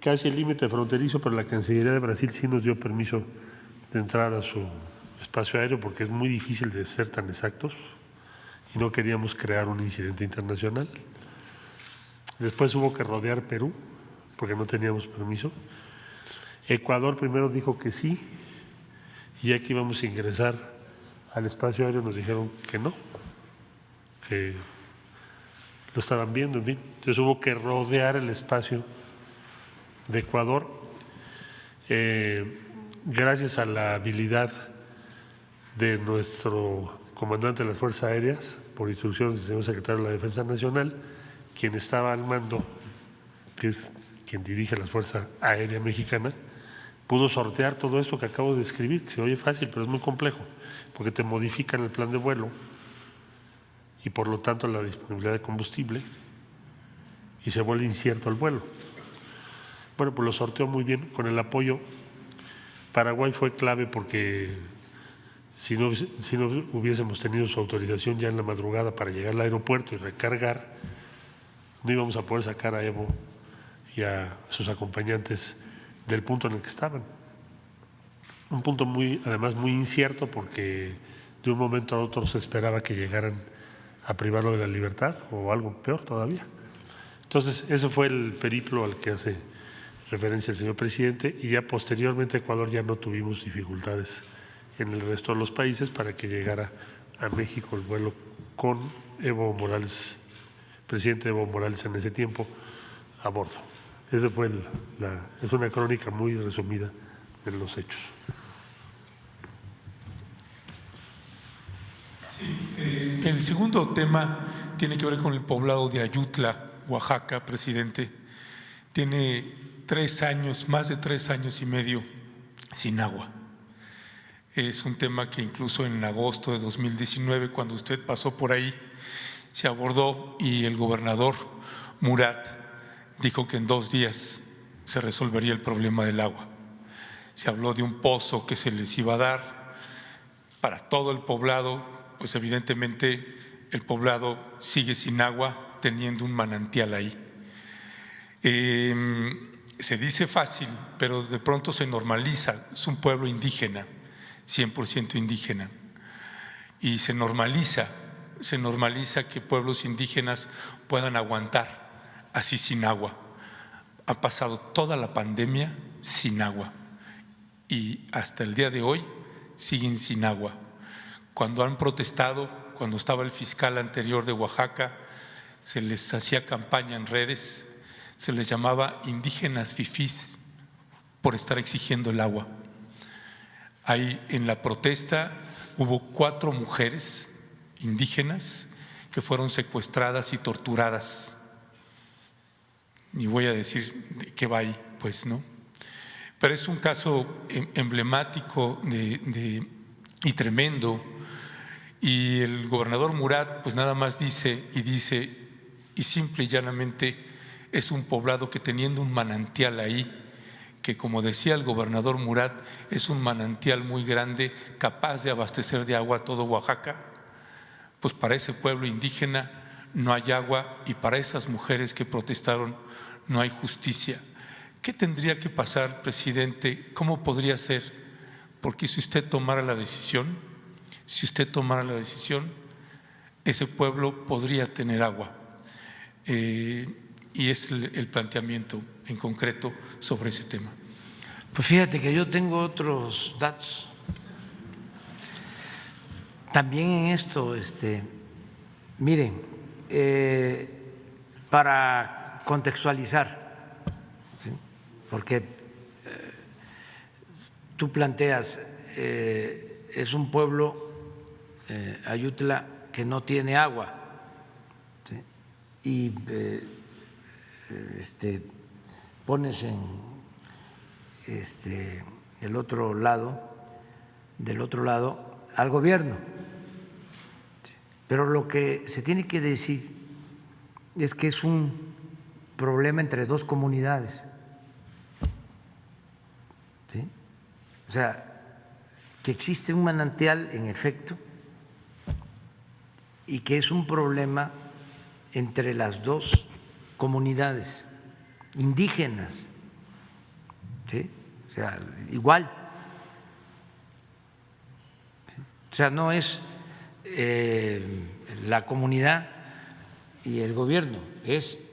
S6: casi el límite fronterizo, pero la Cancillería de Brasil sí nos dio permiso de entrar a su espacio aéreo, porque es muy difícil de ser tan exactos y no queríamos crear un incidente internacional. Después hubo que rodear Perú, porque no teníamos permiso. Ecuador primero dijo que sí, y ya que íbamos a ingresar al espacio aéreo nos dijeron que no, que lo estaban viendo, en fin. Entonces hubo que rodear el espacio de Ecuador. Gracias a la habilidad de nuestro comandante de las Fuerzas Aéreas, por instrucciones del señor secretario de la Defensa Nacional, quien estaba al mando, que es quien dirige las Fuerzas Aéreas Mexicanas, pudo sortear todo esto que acabo de describir, que se oye fácil, pero es muy complejo, porque te modifican el plan de vuelo y por lo tanto la disponibilidad de combustible, y se vuelve incierto el vuelo. Bueno, pues lo sorteó muy bien con el apoyo. Paraguay fue clave porque si no hubiésemos tenido su autorización ya en la madrugada para llegar al aeropuerto y recargar, no íbamos a poder sacar a Evo y a sus acompañantes del punto en el que estaban. Un punto además muy incierto, porque de un momento a otro se esperaba que llegaran a privarlo de la libertad o algo peor todavía. Entonces, ese fue el periplo al que hace referencia el señor presidente, y ya posteriormente Ecuador ya no tuvimos dificultades en el resto de los países para que llegara a México el vuelo con Evo Morales, presidente Evo Morales en ese tiempo, a bordo. Ese fue es una crónica muy resumida de los hechos.
S7: Sí, el segundo tema tiene que ver con el poblado de Ayutla, Oaxaca, presidente. Tiene 3 años, más de 3 años y medio sin agua. Es un tema que incluso en agosto de 2019, cuando usted pasó por ahí, se abordó y el gobernador Murat dijo que en 2 días se resolvería el problema del agua. Se habló de un pozo que se les iba a dar para todo el poblado, pues evidentemente el poblado sigue sin agua, teniendo un manantial ahí. Se dice fácil, pero de pronto se normaliza. Es un pueblo indígena, 100% indígena, y se normaliza que pueblos indígenas puedan aguantar así sin agua. Ha pasado toda la pandemia sin agua y hasta el día de hoy siguen sin agua. Cuando han protestado, cuando estaba el fiscal anterior de Oaxaca, se les hacía campaña en redes, se les llamaba indígenas fifís por estar exigiendo el agua. Ahí en la protesta hubo 4 mujeres indígenas que fueron secuestradas y torturadas. Ni voy a decir de qué va ahí, pues no. Pero es un caso emblemático y tremendo. Y el gobernador Murat pues nada más dice, y simple y llanamente es un poblado que teniendo un manantial ahí, que como decía el gobernador Murat, es un manantial muy grande, capaz de abastecer de agua a todo Oaxaca, pues para ese pueblo indígena no hay agua y para esas mujeres que protestaron no hay justicia. ¿Qué tendría que pasar, presidente? ¿Cómo podría ser? Porque si usted tomara la decisión, ese pueblo podría tener agua. Y es el planteamiento en concreto sobre ese tema.
S1: Pues fíjate que yo tengo otros datos. También en esto, miren, para contextualizar, ¿sí? Porque tú planteas, es un pueblo, Ayutla, que no tiene agua, ¿sí? Y pones en del otro lado al gobierno. Pero lo que se tiene que decir es que es un problema entre 2 comunidades, ¿sí? O sea, que existe un manantial en efecto y que es un problema entre las 2 comunidades indígenas, ¿sí? O sea, igual. O sea, no es la comunidad y el gobierno, es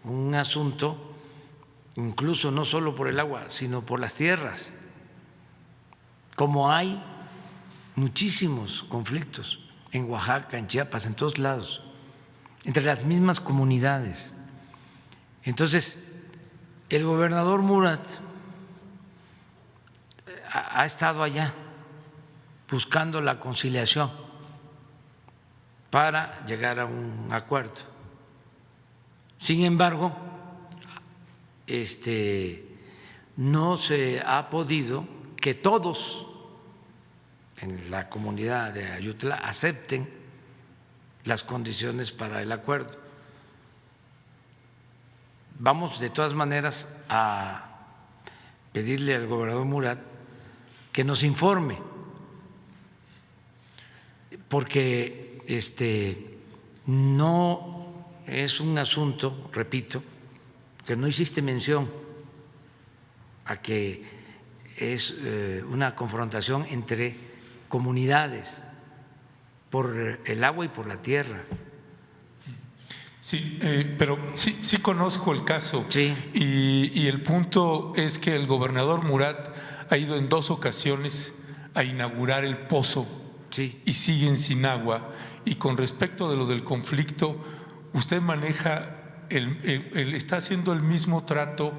S1: un asunto incluso no solo por el agua, sino por las tierras, como hay muchísimos conflictos en Oaxaca, en Chiapas, en todos lados, entre las mismas comunidades. Entonces, el gobernador Murat ha estado allá buscando la conciliación para llegar a un acuerdo. Sin embargo, no se ha podido que todos en la comunidad de Ayutla acepten las condiciones para el acuerdo. vamos de todas maneras a pedirle al gobernador Murat que nos informe, porque no es un asunto, repito, que no hiciste mención a que es una confrontación entre comunidades por el agua y por la tierra.
S7: Sí, pero sí conozco el caso.
S1: Sí.
S7: Y el punto es que el gobernador Murat ha ido en 2 ocasiones a inaugurar el pozo.
S1: Sí.
S7: Y siguen sin agua. Y con respecto de lo del conflicto, usted maneja, está haciendo el mismo trato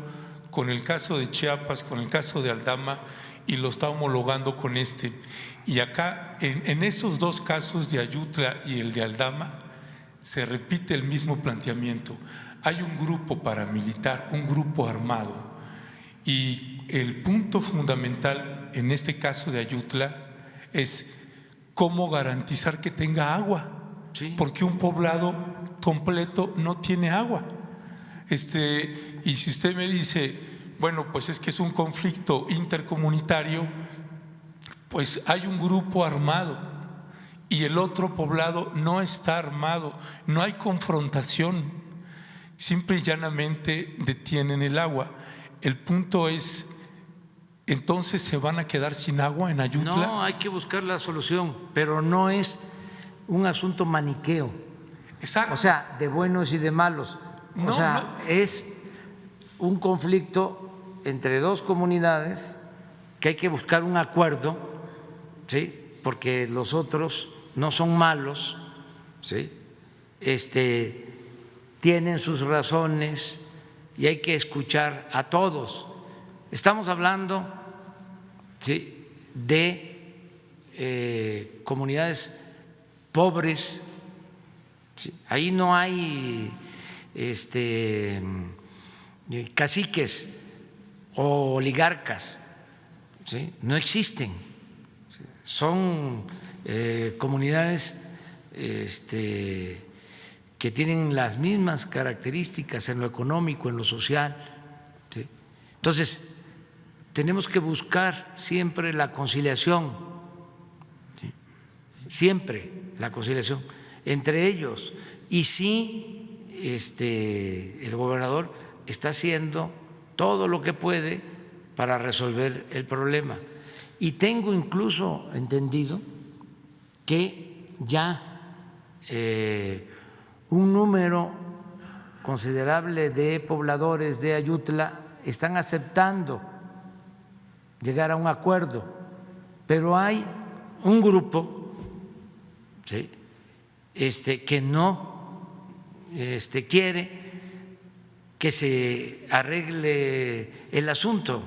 S7: con el caso de Chiapas, con el caso de Aldama, y lo está homologando con este. Y acá, en esos 2 casos de Ayutla y el de Aldama, se repite el mismo planteamiento. Hay un grupo paramilitar, un grupo armado, y el punto fundamental en este caso de Ayutla es cómo garantizar que tenga agua,
S1: sí,
S7: porque un poblado completo no tiene agua. Y si usted me dice, bueno, pues es que es un conflicto intercomunitario, pues hay un grupo armado y el otro poblado no está armado, no hay confrontación, simple y llanamente detienen el agua. El punto es, ¿entonces se van a quedar sin agua en Ayutla?
S1: No, hay que buscar la solución, pero no es un asunto maniqueo.
S7: Exacto.
S1: O sea, de buenos y de malos.
S7: No,
S1: o sea,
S7: no.
S1: Es un conflicto entre 2 comunidades que hay que buscar un acuerdo, ¿sí? Porque los otros no son malos, ¿sí? Tienen sus razones y hay que escuchar a todos. Estamos hablando, ¿sí?, de comunidades pobres, ¿sí? Ahí no hay caciques o oligarcas, ¿sí? No existen, ¿sí? Son comunidades que tienen las mismas características en lo económico, en lo social, ¿sí? Entonces, tenemos que buscar siempre la conciliación, ¿sí? Siempre la conciliación entre ellos. Y sí, el gobernador está haciendo todo lo que puede para resolver el problema. Y tengo incluso entendido que ya un número considerable de pobladores de Ayutla están aceptando llegar a un acuerdo, pero hay un grupo, ¿sí?, que no quiere que se arregle el asunto.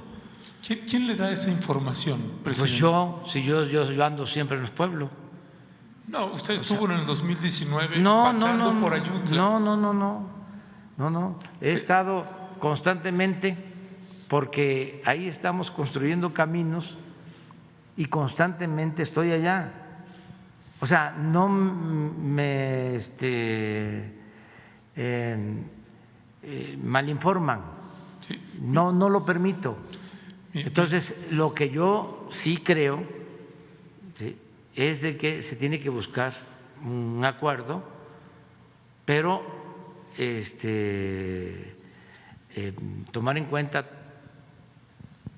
S7: ¿Quién le da esa información, presidente?
S1: Pues yo ando siempre en los pueblos.
S7: No, usted estuvo en el 2019
S1: no,
S7: pasando por Ayutla.
S1: No, he estado constantemente, porque ahí estamos construyendo caminos y constantemente estoy allá. O sea, no me malinforman,
S7: Sí.
S1: no lo permito. Entonces, lo que yo sí creo, ¿sí?, es de que se tiene que buscar un acuerdo, pero tomar en cuenta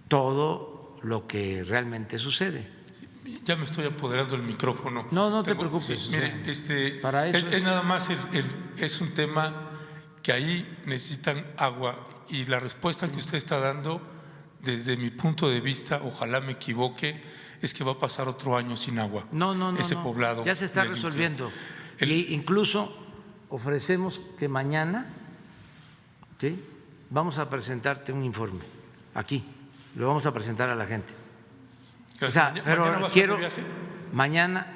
S1: todo lo que realmente sucede.
S7: Ya me estoy apoderando del micrófono.
S1: No te preocupes.
S7: Sí, mire,
S1: para eso
S7: es nada más es un tema que ahí necesitan agua, y la respuesta que usted está dando, desde mi punto de vista, ojalá me equivoque, es que va a pasar otro año sin agua. Ese poblado
S1: ya se está
S7: de Ayutla.
S1: resolviendo. Y incluso ofrecemos que mañana, ¿sí?, vamos a presentarte un informe aquí, lo vamos a presentar a la gente.
S7: Gracias.
S1: O sea, pero
S7: ¿Mañana va a estar
S1: quiero
S7: de viaje?
S1: mañana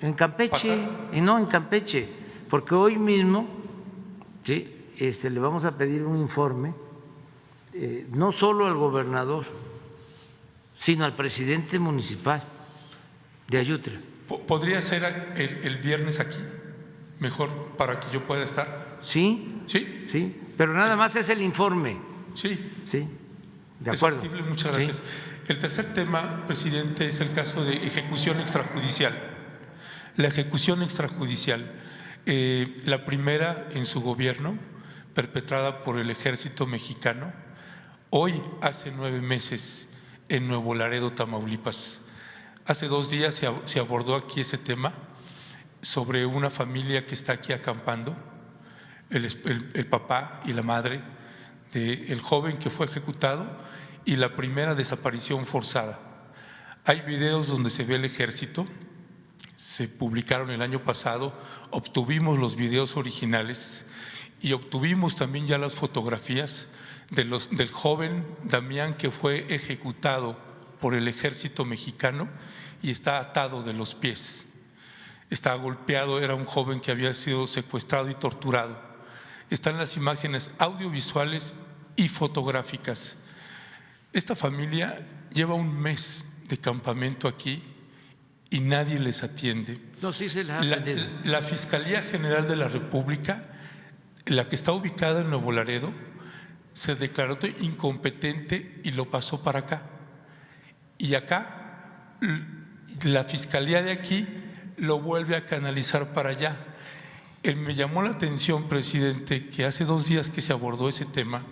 S1: en Campeche, y no en Campeche, porque hoy mismo, ¿sí?, le vamos a pedir un informe, no solo al gobernador, sino al presidente municipal de Ayutla.
S7: ¿Podría ser el viernes aquí? Mejor, para que yo pueda estar.
S1: Sí,
S7: Sí.
S1: Sí, pero nada más es el informe.
S7: Sí.
S1: Sí, de
S7: Es
S1: acuerdo.
S7: factible, muchas gracias.
S1: Sí.
S7: El tercer tema, presidente, es el caso de ejecución extrajudicial. La ejecución extrajudicial, la primera en su gobierno, perpetrada por el ejército mexicano, hoy hace 9 meses en Nuevo Laredo, Tamaulipas. Hace 2 días se abordó aquí ese tema sobre una familia que está aquí acampando, el papá y la madre del joven que fue ejecutado y la primera desaparición forzada. Hay videos donde se ve el ejército, se publicaron el año pasado, obtuvimos los videos originales y obtuvimos también ya las fotografías del joven Damián que fue ejecutado por el ejército mexicano y está atado de los pies. Está golpeado, era un joven que había sido secuestrado y torturado. Están las imágenes audiovisuales y fotográficas. Esta familia lleva 1 mes de campamento aquí y nadie les atiende.
S1: No, sí se les ha atendido.
S7: La Fiscalía General de la República, la que está ubicada en Nuevo Laredo, se declaró incompetente y lo pasó para acá. Y acá, la Fiscalía de aquí lo vuelve a canalizar para allá. Me llamó la atención, presidente, que hace 2 días que se abordó ese tema,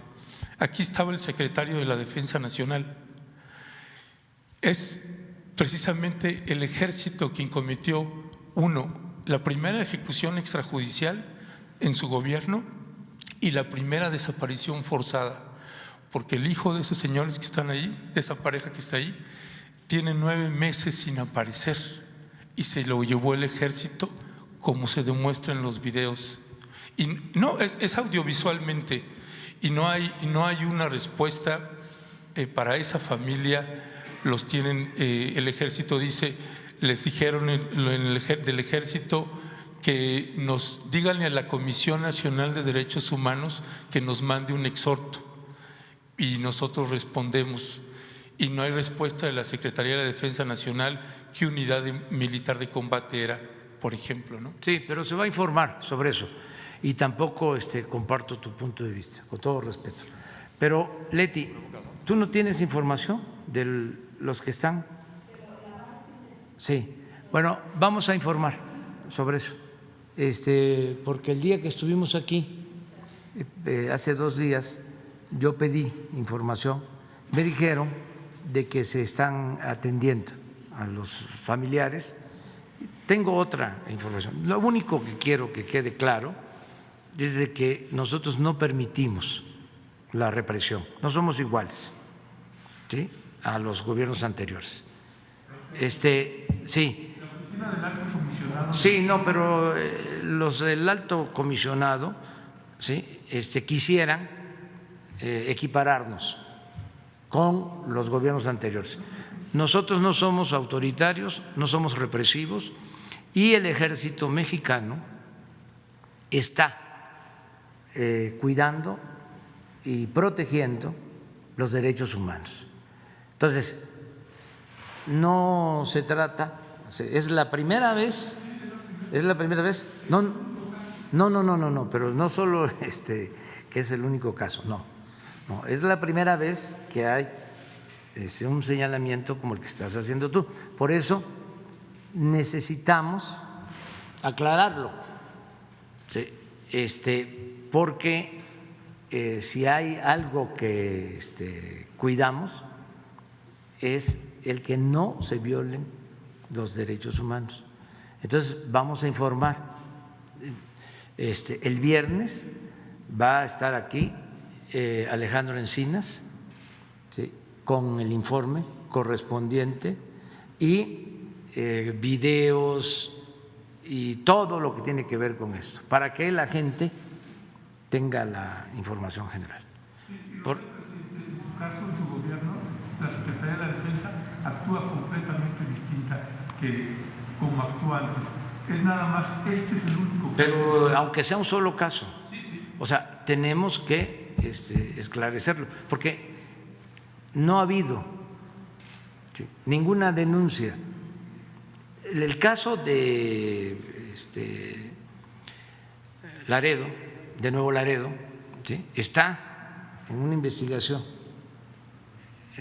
S7: aquí estaba el secretario de la Defensa Nacional. Es precisamente el ejército quien cometió, la primera ejecución extrajudicial en su gobierno y la primera desaparición forzada, porque el hijo de esos señores que están ahí, de esa pareja que está ahí, tiene 9 meses sin aparecer y se lo llevó el ejército, como se demuestra en los videos. Y no, es audiovisualmente, y no hay una respuesta para esa familia. Los tienen, el ejército dice, les dijeron del ejército que díganle a la Comisión Nacional de Derechos Humanos que nos mande un exhorto, y nosotros respondemos, y no hay respuesta de la Secretaría de la Defensa Nacional qué unidad militar de combate era, por ejemplo, ¿no?
S1: Sí, pero se va a informar sobre eso y tampoco comparto tu punto de vista, con todo respeto. Pero, Leti, ¿tú no tienes información de los que están? Sí, bueno, vamos a informar sobre eso, porque el día que estuvimos aquí, hace 2 días, yo pedí información, me dijeron de que se están atendiendo a los familiares. Tengo otra información. Lo único que quiero que quede claro es de que nosotros no permitimos la represión, no somos iguales, ¿sí?, a los gobiernos anteriores. Sí.
S6: La oficina del alto comisionado.
S1: Sí, no, pero los del alto comisionado, ¿sí?, quisieran equipararnos con los gobiernos anteriores. Nosotros no somos autoritarios, no somos represivos, y el ejército mexicano está cuidando y protegiendo los derechos humanos. Entonces, no se trata, es la primera vez, no, pero no solo que es el único caso, no, es la primera vez que hay un señalamiento como el que estás haciendo tú. Por eso necesitamos aclararlo, ¿sí?, porque si hay algo que cuidamos es el que no se violen los derechos humanos. Entonces vamos a informar. El viernes va a estar aquí Alejandro Encinas, ¿sí?, con el informe correspondiente y videos y todo lo que tiene que ver con esto, para que la gente tenga la información general.
S6: En su caso, en su gobierno, la Secretaría de la Defensa actúa completamente distinta que como actúa antes. Es nada más, es el único caso.
S1: Pero aunque sea un solo caso, o sea, tenemos que esclarecerlo, porque no ha habido ninguna denuncia. El caso de Laredo, de Nuevo Laredo, ¿sí?, está en una investigación,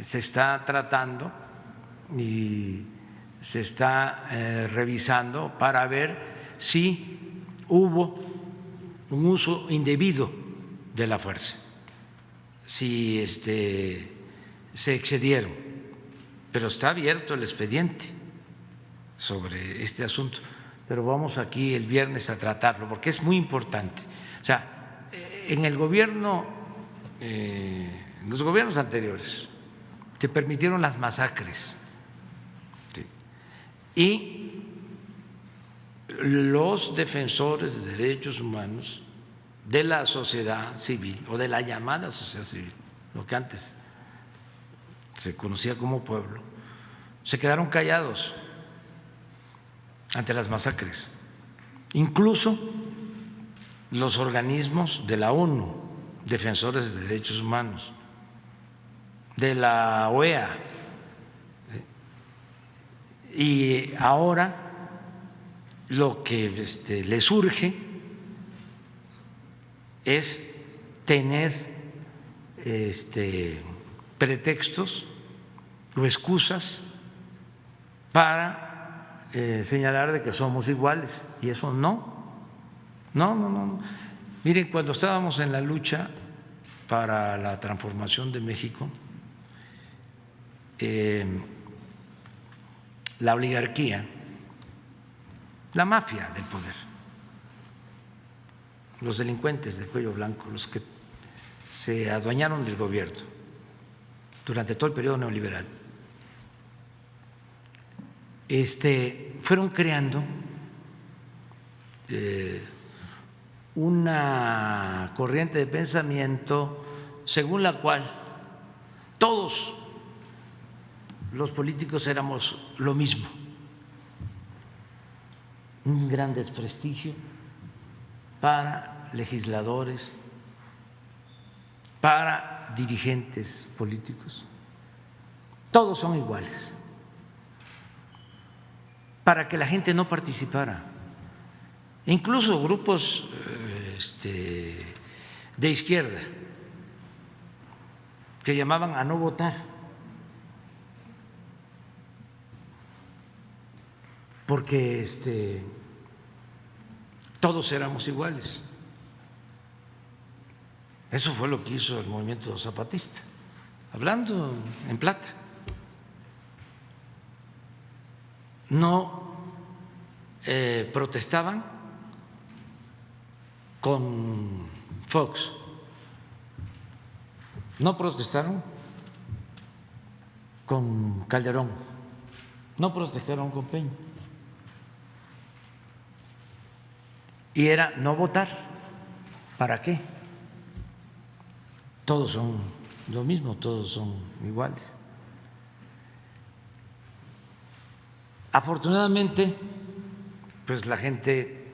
S1: se está tratando y se está revisando para ver si hubo un uso indebido de la fuerza, si se excedieron, pero está abierto el expediente sobre este asunto, pero vamos aquí el viernes a tratarlo porque es muy importante. O sea, en el gobierno, los gobiernos anteriores se permitieron las masacres, ¿sí?, y los defensores de derechos humanos de la sociedad civil o de la llamada sociedad civil, lo que antes se conocía como pueblo, se quedaron callados ante las masacres. Incluso los organismos de la ONU, defensores de derechos humanos, de la OEA, ¿sí?, y ahora lo que le surge es tener pretextos o excusas para señalar de que somos iguales, y eso no. Miren, cuando estábamos en la lucha para la transformación de México, la oligarquía, la mafia del poder, los delincuentes de cuello blanco, los que se adueñaron del gobierno durante todo el periodo neoliberal, fueron creando una corriente de pensamiento según la cual todos los políticos éramos lo mismo, un gran desprestigio para legisladores, para dirigentes políticos, todos son iguales, para que la gente no participara. Incluso grupos de izquierda que llamaban a no votar, porque todos éramos iguales. Eso fue lo que hizo el movimiento zapatista, hablando en plata. No protestaban con Fox, no protestaron con Calderón, no protestaron con Peña, y era no votar. ¿Para qué? Todos son lo mismo, todos son iguales. Afortunadamente, pues la gente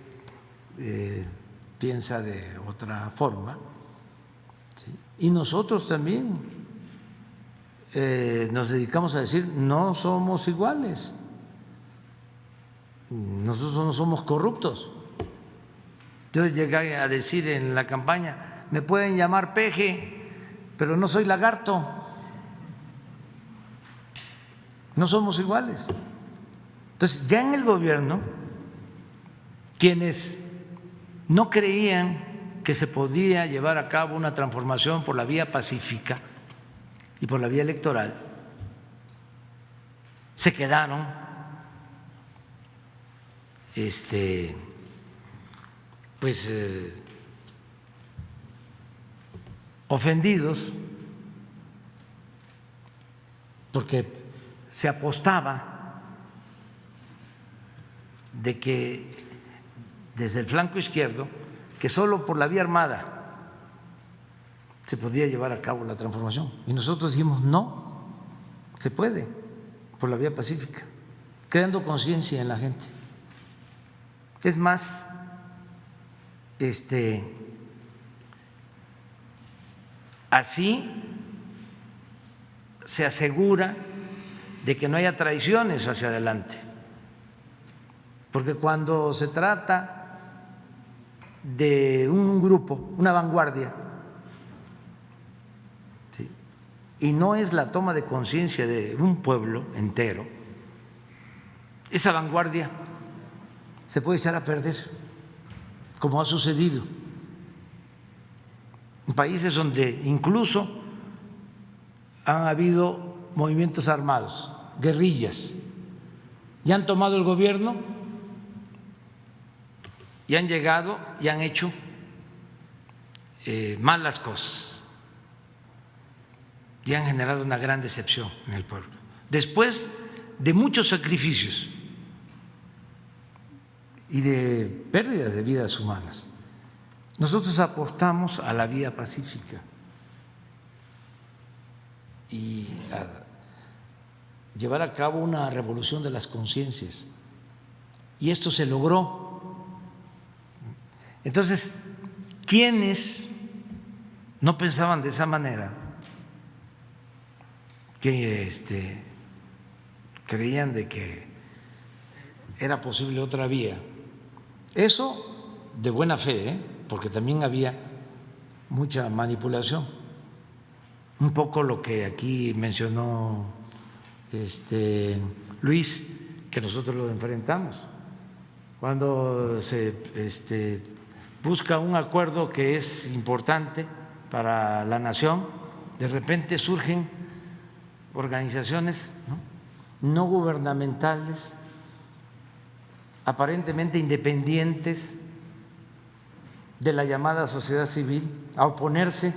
S1: piensa de otra forma, ¿sí?, y nosotros también nos dedicamos a decir no somos iguales, nosotros no somos corruptos. Yo llegué a decir en la campaña, me pueden llamar peje, pero no soy lagarto, no somos iguales. Entonces, ya en el gobierno, quienes no creían que se podía llevar a cabo una transformación por la vía pacífica y por la vía electoral, se quedaron ofendidos, porque se apostaba de que desde el flanco izquierdo, que solo por la vía armada se podía llevar a cabo la transformación, y nosotros dijimos no, se puede por la vía pacífica, creando conciencia en la gente. Es más, así se asegura de que no haya traiciones hacia adelante, porque cuando se trata de un grupo, una vanguardia, ¿sí? Y no es la toma de conciencia de un pueblo entero, esa vanguardia se puede echar a perder, como ha sucedido en países donde incluso han habido movimientos armados, guerrillas, y han tomado el gobierno y han llegado y han hecho malas cosas y han generado una gran decepción en el pueblo. Después de muchos sacrificios y de pérdida de vidas humanas, nosotros apostamos a la vía pacífica y a llevar a cabo una revolución de las conciencias, y esto se logró. Entonces, quienes no pensaban de esa manera, que creían de que era posible otra vía, eso de buena fe, porque también había mucha manipulación, un poco lo que aquí mencionó Luis, que nosotros lo enfrentamos. Cuando se busca un acuerdo que es importante para la nación, de repente surgen organizaciones no gubernamentales, aparentemente independientes de la llamada sociedad civil, a oponerse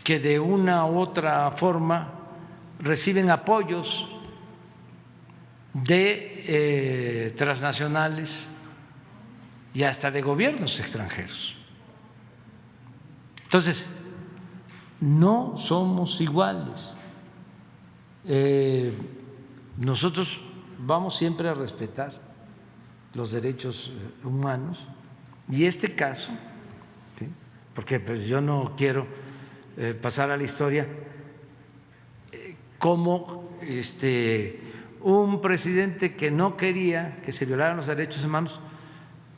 S1: que de una u otra forma reciben apoyos de transnacionales y hasta de gobiernos extranjeros. Entonces, no somos iguales. Nosotros vamos siempre a respetar los derechos humanos, y este caso, ¿sí? Porque pues yo no quiero pasar a la historia como un presidente que no quería que se violaran los derechos humanos,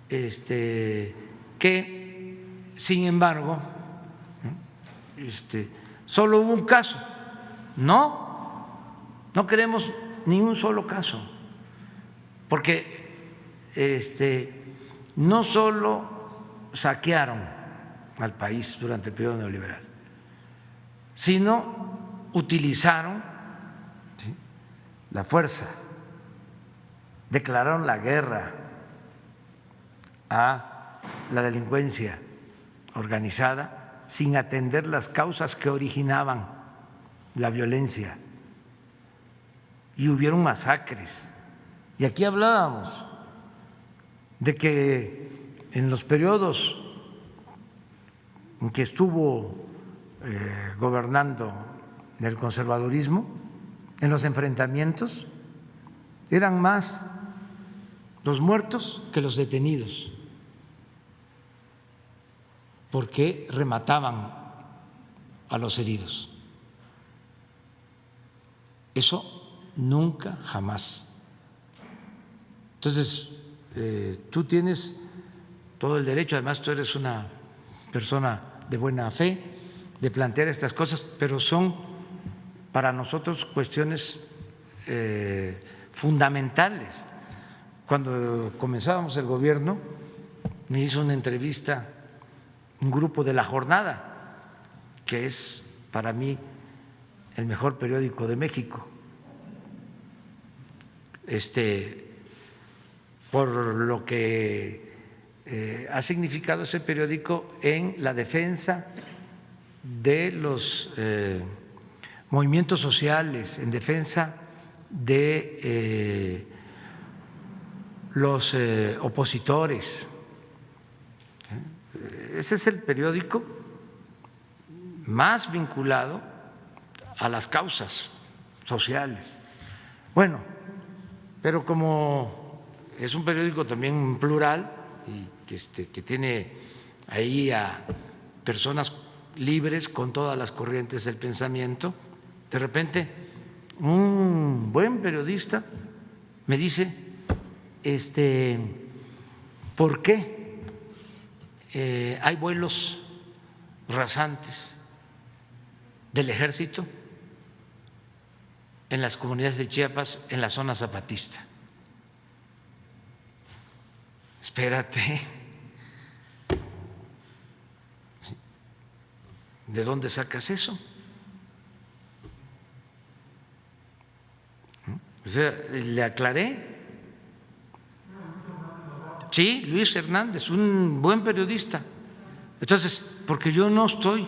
S1: que sin embargo solo hubo un caso. No queremos ni un solo caso, porque no solo saquearon al país durante el periodo neoliberal, sino utilizaron, ¿sí?, la fuerza, declararon la guerra a la delincuencia organizada sin atender las causas que originaban la violencia, y hubieron masacres. Y aquí hablábamos de que en los periodos en que estuvo gobernando el conservadurismo, en los enfrentamientos eran más los muertos que los detenidos, porque remataban a los heridos. Eso nunca, jamás. Entonces, tú tienes todo el derecho, además tú eres una persona de buena fe, de plantear estas cosas, pero son para nosotros cuestiones fundamentales. Cuando comenzábamos el gobierno, me hizo una entrevista un grupo de La Jornada, que es para mí el mejor periódico de México, por lo que ha significado ese periódico en la defensa de los movimientos sociales, en defensa de los opositores. Ese es el periódico más vinculado a las causas sociales. Bueno, pero como es un periódico también plural y que tiene ahí a personas libres con todas las corrientes del pensamiento, de repente un buen periodista me dice, ¿por qué hay vuelos rasantes del ejército en las comunidades de Chiapas, en la zona zapatista? Espérate, ¿de dónde sacas eso? O sea, le aclaré. Sí, Luis Hernández, un buen periodista. Entonces, porque yo no estoy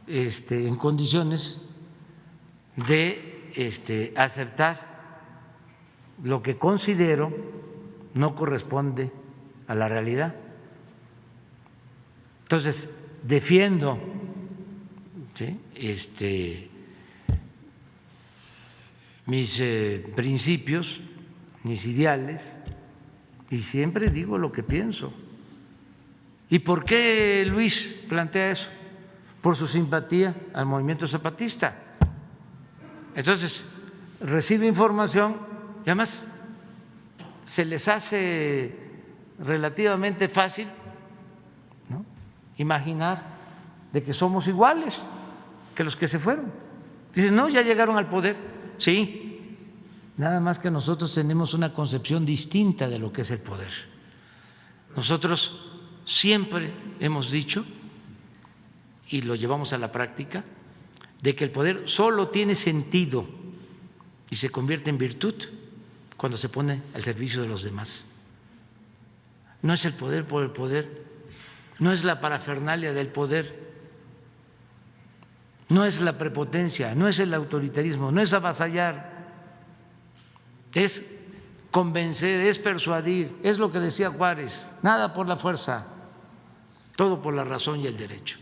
S1: en condiciones de aceptar lo que considero no corresponde a la realidad. Entonces, defiendo, ¿sí?, mis principios, mis ideales, y siempre digo lo que pienso. ¿Y por qué Luis plantea eso? Por su simpatía al movimiento zapatista. Entonces, recibe información y además se les hace relativamente fácil, ¿no?, imaginar de que somos iguales que los que se fueron. Dicen, no, ya llegaron al poder. Sí, nada más que nosotros tenemos una concepción distinta de lo que es el poder. Nosotros siempre hemos dicho, y lo llevamos a la práctica, de que el poder solo tiene sentido y se convierte en virtud cuando se pone al servicio de los demás. No es el poder por el poder, no es la parafernalia del poder, no es la prepotencia, no es el autoritarismo, no es avasallar, es convencer, es persuadir, es lo que decía Juárez, nada por la fuerza, todo por la razón y el derecho.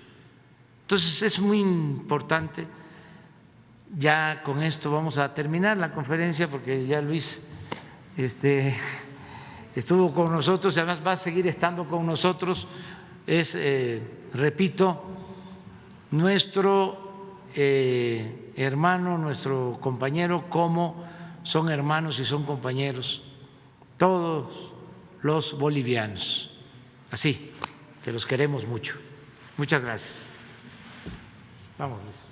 S1: Entonces es muy importante. Ya con esto vamos a terminar la conferencia porque ya Luis estuvo con nosotros y además va a seguir estando con nosotros. Es, repito, nuestro hermano, nuestro compañero, como son hermanos y son compañeros todos los bolivianos. Así que los queremos mucho. Muchas gracias. Vamos, Luis.